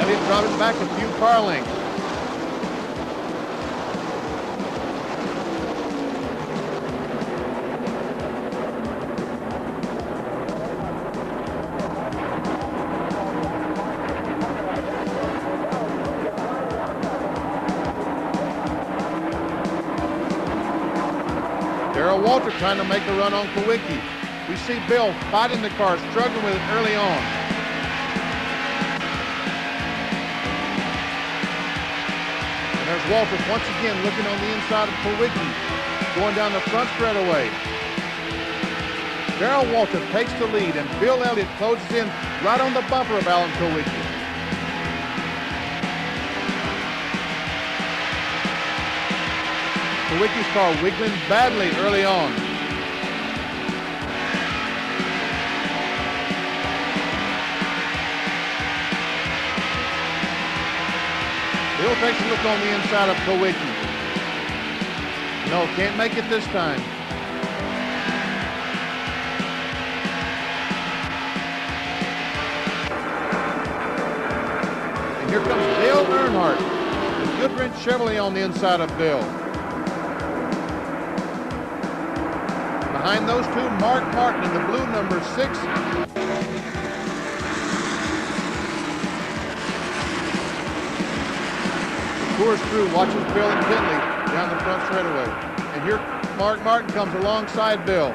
Elliott dropping back a few car lengths. Darrell Waltrip trying to make a run on Kowicki. We see Bill fighting the car, struggling with it early on. And there's Waltrip once again looking on the inside of Kowicki, going down the front straightaway. Darrell Waltrip takes the lead, and Bill Elliott closes in right on the bumper of Alan Kowicki. Kowicki's car wiggling badly early on. Bill takes a look on the inside of Kowicki. No, can't make it this time. And here comes Dale Earnhardt, the Goodwrench Chevrolet on the inside of Bill. Behind those two, Mark Martin in the blue number 6. Coors crew watches Bill intently down the front straightaway. And here Mark Martin comes alongside Bill.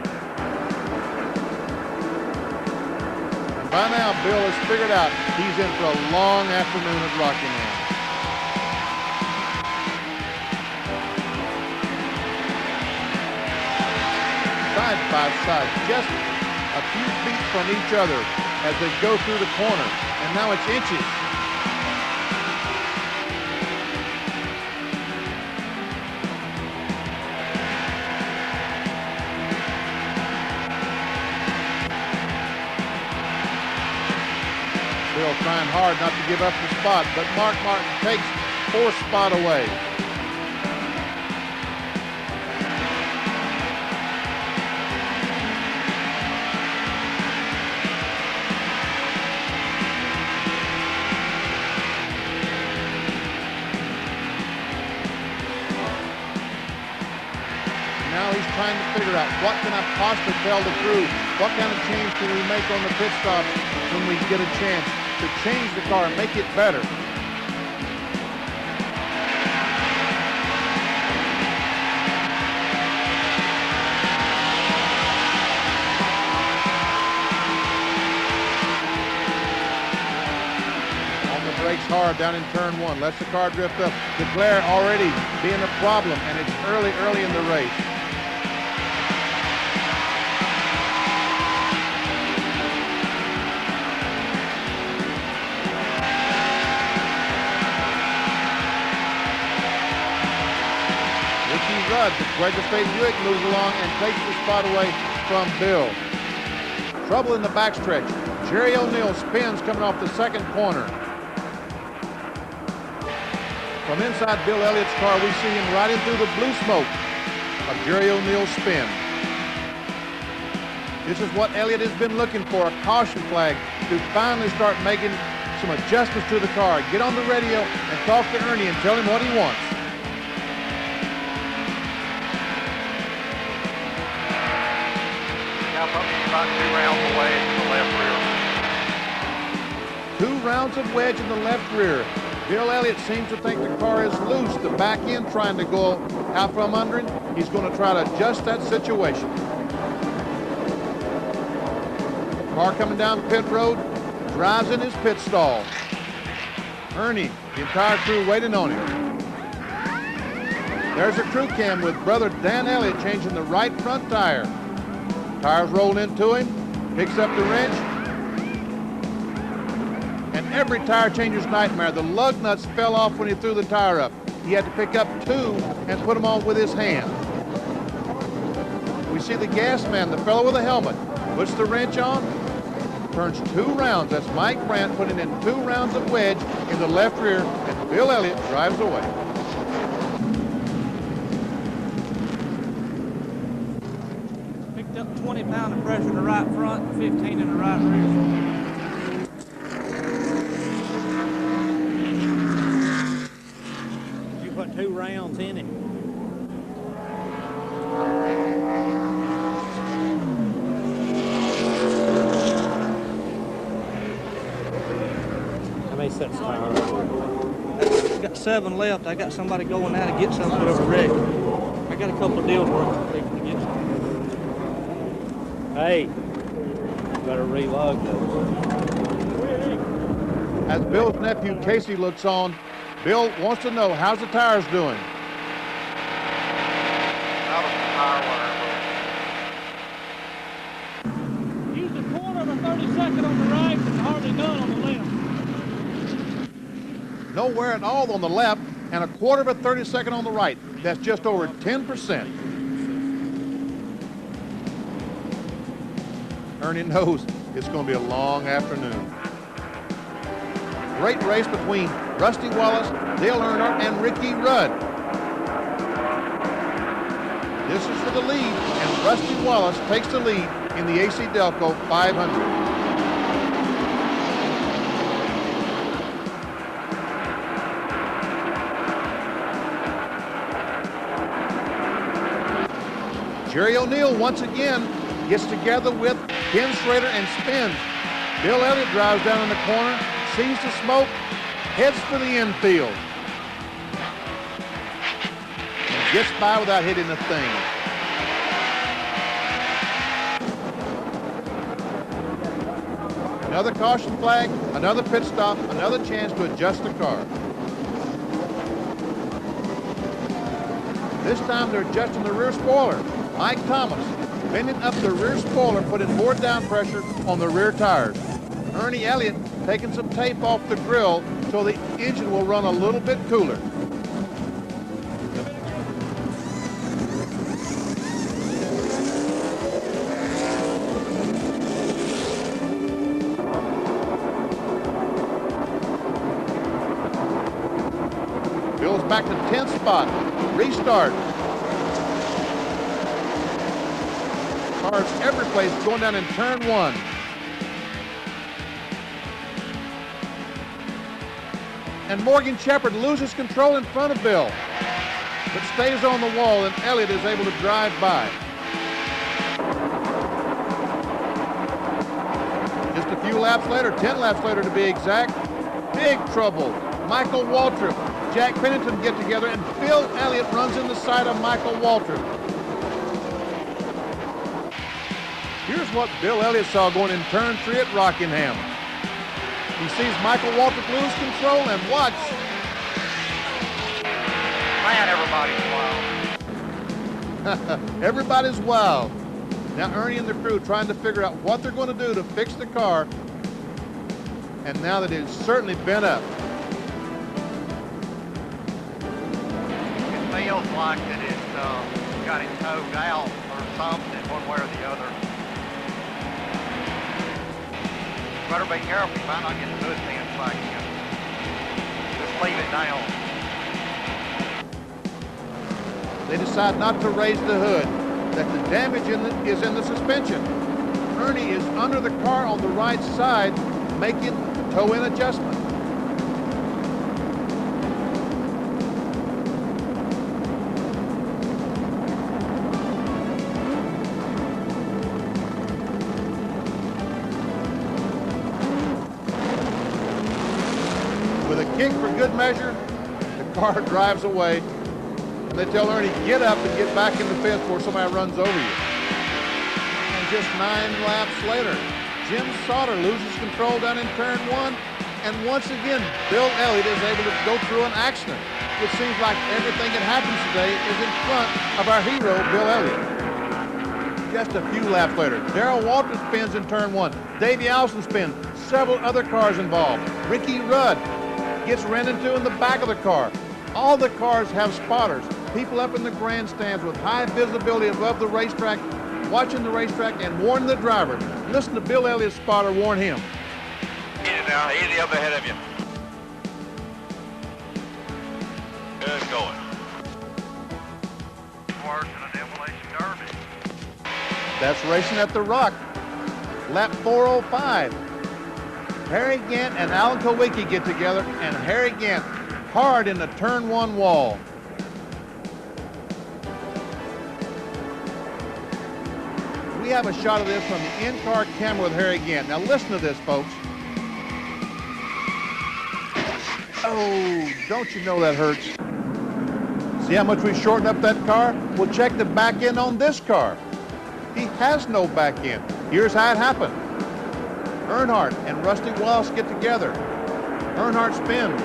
And by now, Bill has figured out he's in for a long afternoon at Rockingham. Side by side, just a few feet from each other as they go through the corner. And now it's inches. Bill trying hard not to give up the spot, but Mark Martin takes 4th spot away. trying to figure out what can I possibly tell the crew? What kind of change can we make on the pit stop when we get a chance to change the car and make it better? Brakes hard down in turn one, lets the car drift up. The glare already being a problem, and it's early in the race. Ricky Rudd, the Quaker State Buick, moves along and takes the spot away from Bill. Trouble in the backstretch. Jerry O'Neill spins coming off the second corner. From inside Bill Elliott's car, we see him riding through the blue smoke of Jerry O'Neill's spin. This is what Elliott has been looking for, a caution flag to finally start making some adjustments to the car. Get on the radio and talk to Ernie and tell him what he wants. Yeah, probably about 2 rounds away in the left rear. 2 rounds of wedge in the left rear. Bill Elliott seems to think the car is loose. The back end trying to go out from under him. He's going to try to adjust that situation. Car coming down pit road, drives in his pit stall. Ernie, the entire crew waiting on him. There's a crew cam with brother Dan Elliott changing the right front tire. Tires roll into him, picks up the wrench. And every tire changer's nightmare. The lug nuts fell off when he threw the tire up. He had to pick up 2 and put them on with his hand. We see the gas man, the fellow with the helmet, puts the wrench on, turns 2 rounds. That's Mike Brandt putting in 2 rounds of wedge in the left rear, and Bill Elliott drives away. Picked up 20 pounds of pressure in the right front, 15 in the right rear. Put 2 rounds in it. How many sets of tires? Got 7 left. I got somebody going now to get some put over wreck. I got a couple of deals working for people to get some. Hey, better relug those. As Bill's nephew Casey looks on, Bill wants to know, how's the tires doing? Out of the tire wear. Use the corner of a 32nd on the right and hardly none on the left. No wear at all on the left and a 1/4 of a 32nd on the right. That's just over 10%. Ernie knows it's going to be a long afternoon. Great race between Rusty Wallace, Dale Earnhardt, and Ricky Rudd. This is for the lead, and Rusty Wallace takes the lead in the AC Delco 500. Jerry O'Neill once again gets together with Ken Schrader and spins. Bill Elliott drives down in the corner, sees the smoke, heads for the infield. And gets by without hitting a thing. Another caution flag, another pit stop, another chance to adjust the car. This time they're adjusting the rear spoiler. Mike Thomas bending up the rear spoiler, putting more down pressure on the rear tires. Ernie Elliott taking some tape off the grill so the engine will run a little bit cooler. Bill's back to 10th spot. Restart. Cars every place going down in turn 1. And Morgan Shepherd loses control in front of Bill, but stays on the wall, and Elliott is able to drive by. laps later, 10 laps later to be exact, big trouble. Michael Waltrip, Jack Pennington get together, and Bill Elliott runs in the side of Michael Waltrip. Here's what Bill Elliott saw going in turn 3 at Rockingham. He sees Michael Waltrip lose control, and watch. Man, everybody's wild. Everybody's wild. Now Ernie and the crew trying to figure out what they're going to do to fix the car. And now that it's certainly bent up. It feels like that it's got it towed out or something, one way or the other. Better be careful, you might not get the hood pins back in. Just leave it down. They decide not to raise the hood, that the damage is in the suspension. Ernie is under the car on the right side, making the toe-in adjustment. With a kick for good measure, the car drives away. And they tell Ernie, get up and get back in the fence before somebody runs over you. And just 9 laps later, Jim Sauter loses control down in turn 1. And once again, Bill Elliott is able to go through an accident. It seems like everything that happens today is in front of our hero, Bill Elliott. Just a few laps later, Darrell Walton spins in turn 1. Davey Allison spins. Several other cars involved. Ricky Rudd gets ran into in the back of the car. All the cars have spotters. People up in the grandstands with high visibility above the racetrack, watching the racetrack and warning the driver. Listen to Bill Elliott's spotter warn him. Easy now, easy up ahead of you. Good going. Worse than a demolition derby. That's racing at the Rock. Lap 405. Harry Gant and Alan Kowicki get together, and Harry Gant hard in the turn 1 wall. We have a shot of this from the in-car camera with Harry Gant. Now listen to this, folks. Oh, don't you know that hurts? See how much we shortened up that car? We'll check the back end on this car. He has no back end. Here's how it happened. Earnhardt and Rusty Wallace get together. Earnhardt spins.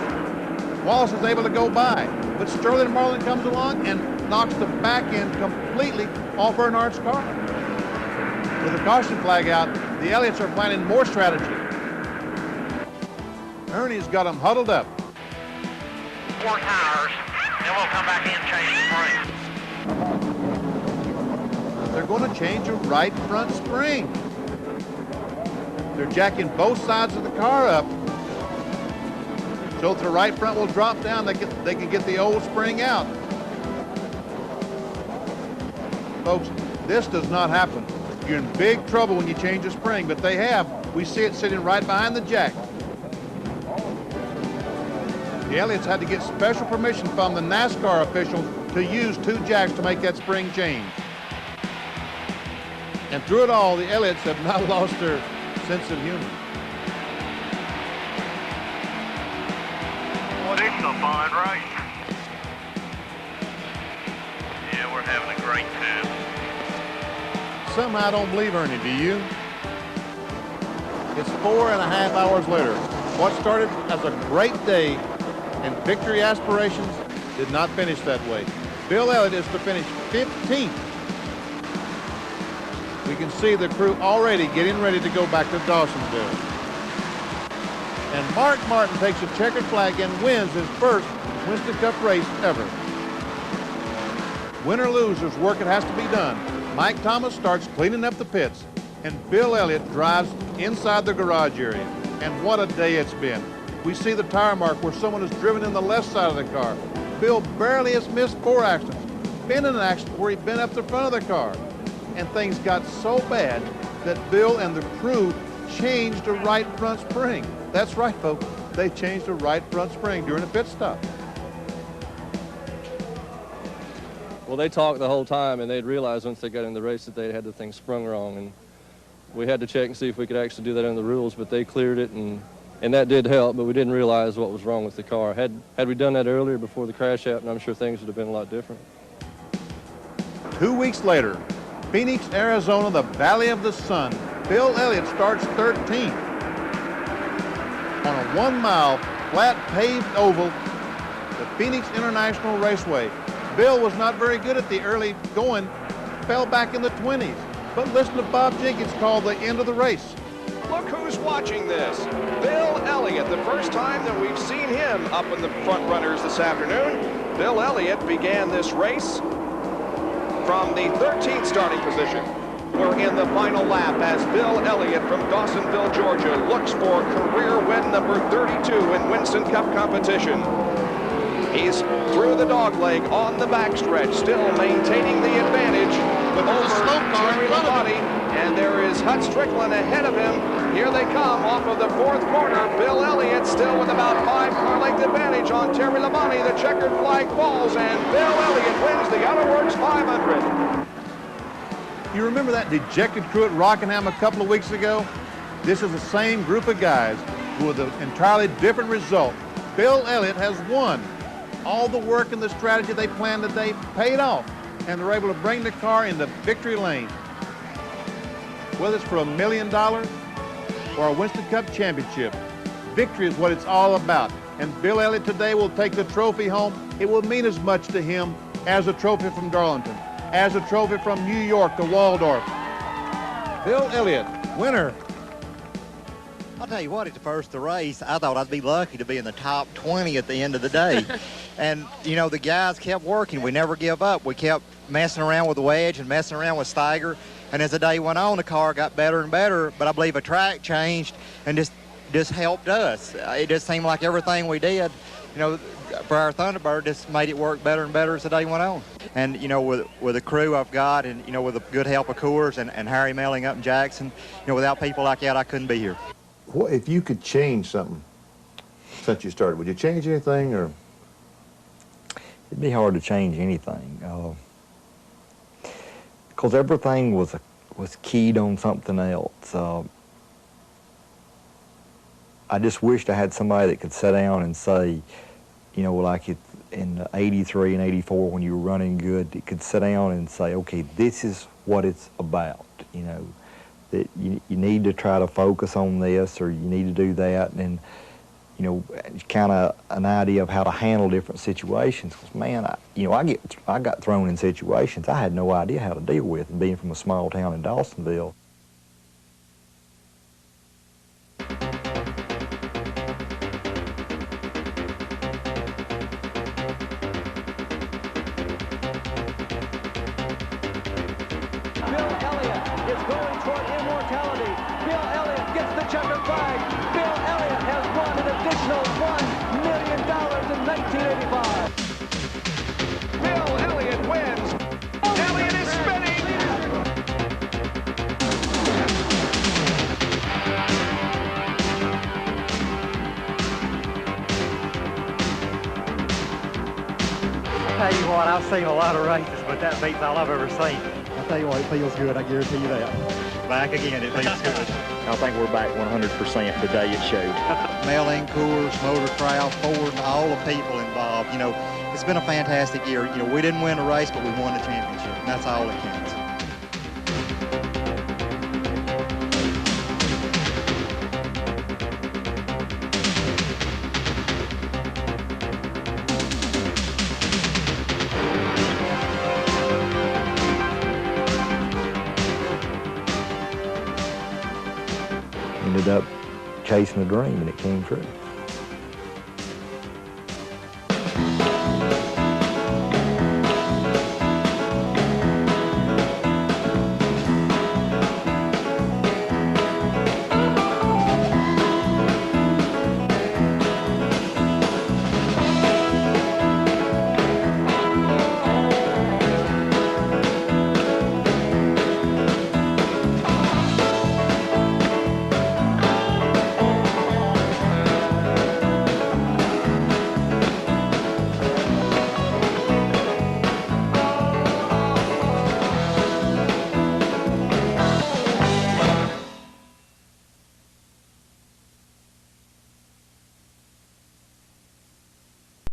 Wallace is able to go by, but Sterling Marlin comes along and knocks the back end completely off Earnhardt's car. With the caution flag out, the Elliots are planning more strategy. Ernie's got them huddled up. 4 tires, then we'll come back in and change the spring. They're going to change a right front spring. They're jacking both sides of the car up. So if the right front will drop down, they can get the old spring out. Folks, this does not happen. You're in big trouble when you change a spring, but they have. We see it sitting right behind the jack. The Elliots had to get special permission from the NASCAR officials to use 2 jacks to make that spring change. And through it all, the Elliots have not lost their sense of humor. Well, this is a fun race. Yeah, we're having a great time. Somehow I don't believe Ernie, do you? It's 4.5 hours later. What started as a great day and victory aspirations did not finish that way. Bill Elliott is to finish 15th. We can see the crew already getting ready to go back to Dawsonville. And Mark Martin takes a checkered flag and wins his first Winston Cup race ever. Win or lose, there's work that has to be done. Mike Thomas starts cleaning up the pits, and Bill Elliott drives inside the garage area. And what a day it's been. We see the tire mark where someone has driven in the left side of the car. Bill barely has missed 4 accidents. Been in an accident where he'd been up the front of the car. And things got so bad that Bill and the crew changed a right front spring. That's right, folks. They changed a right front spring during a pit stop. Well, they talked the whole time, and they'd realized once they got in the race that they had the thing sprung wrong. And We had to check and see if we could actually do that in the rules, but they cleared it, and that did help, but we didn't realize what was wrong with the car. Had we done that earlier before the crash happened, I'm sure things would have been a lot different. 2 weeks later, Phoenix, Arizona, the Valley of the Sun, Bill Elliott starts 13th on a 1-mile flat paved oval, the Phoenix International Raceway. Bill was not very good at the early going, fell back in the 20s. But listen to Bob Jenkins call the end of the race. Look who's watching this. Bill Elliott, the first time that we've seen him up in the front runners this afternoon. Bill Elliott began this race from the 13th starting position. We're in the final lap as Bill Elliott from Dawsonville, Georgia looks for career win number 32 in Winston Cup competition. He's through the dogleg on the backstretch, still maintaining the advantage over Terry Labonte, and there is Hut Strickland ahead of him. Here they come off of the fourth corner. Bill Elliott still with about 5-car length advantage on Terry Labonte. The checkered flag falls, and Bill Elliott wins the Outer Works 500. You remember that dejected crew at Rockingham a couple of weeks ago? This is the same group of guys with an entirely different result. Bill Elliott has won. All the work and the strategy they planned today paid off, and they're able to bring the car into victory lane. Whether it's for $1 million or a Winston Cup championship, victory is what it's all about. And Bill Elliott today will take the trophy home. It will mean as much to him as a trophy from Darlington, as a trophy from New York to Waldorf. Bill Elliott, winner. I'll tell you what, at the first of the race, I thought I'd be lucky to be in the top 20 at the end of the day. And, you know, the guys kept working. We never give up. We kept messing around with the wedge and messing around with Steiger. And as the day went on, the car got better and better. But I believe a track changed and just helped us. It just seemed like everything we did, you know, for our Thunderbird just made it work better and better as the day went on. And, you know, with the crew I've got and, you know, with the good help of Coors and Harry Melling up in Jackson, you know, without people like that, I couldn't be here. What if you could change something since you started? Would you change anything, or? It'd be hard to change anything, because everything was keyed on something else. I just wished I had somebody that could sit down and say, you know, like in '83 and '84 when you were running good, it could sit down and say, okay, this is what it's about, you know. That you need to try to focus on this, or you need to do that, and you know, kind of an idea of how to handle different situations. 'Cause man, I got thrown in situations I had no idea how to deal with, being from a small town in Dawsonville. Tell you what, I've seen a lot of races, but that beats all I've ever seen. I'll tell you what, it feels good, I guarantee you that. Back again, it feels good. I think we're back 100% today, it showed. Melling, Coors, Motorcraft, Ford, and all the people involved, you know, it's been a fantastic year. You know, we didn't win the race, but we won the championship, and that's all that counts. Ended up chasing a dream, and it came true.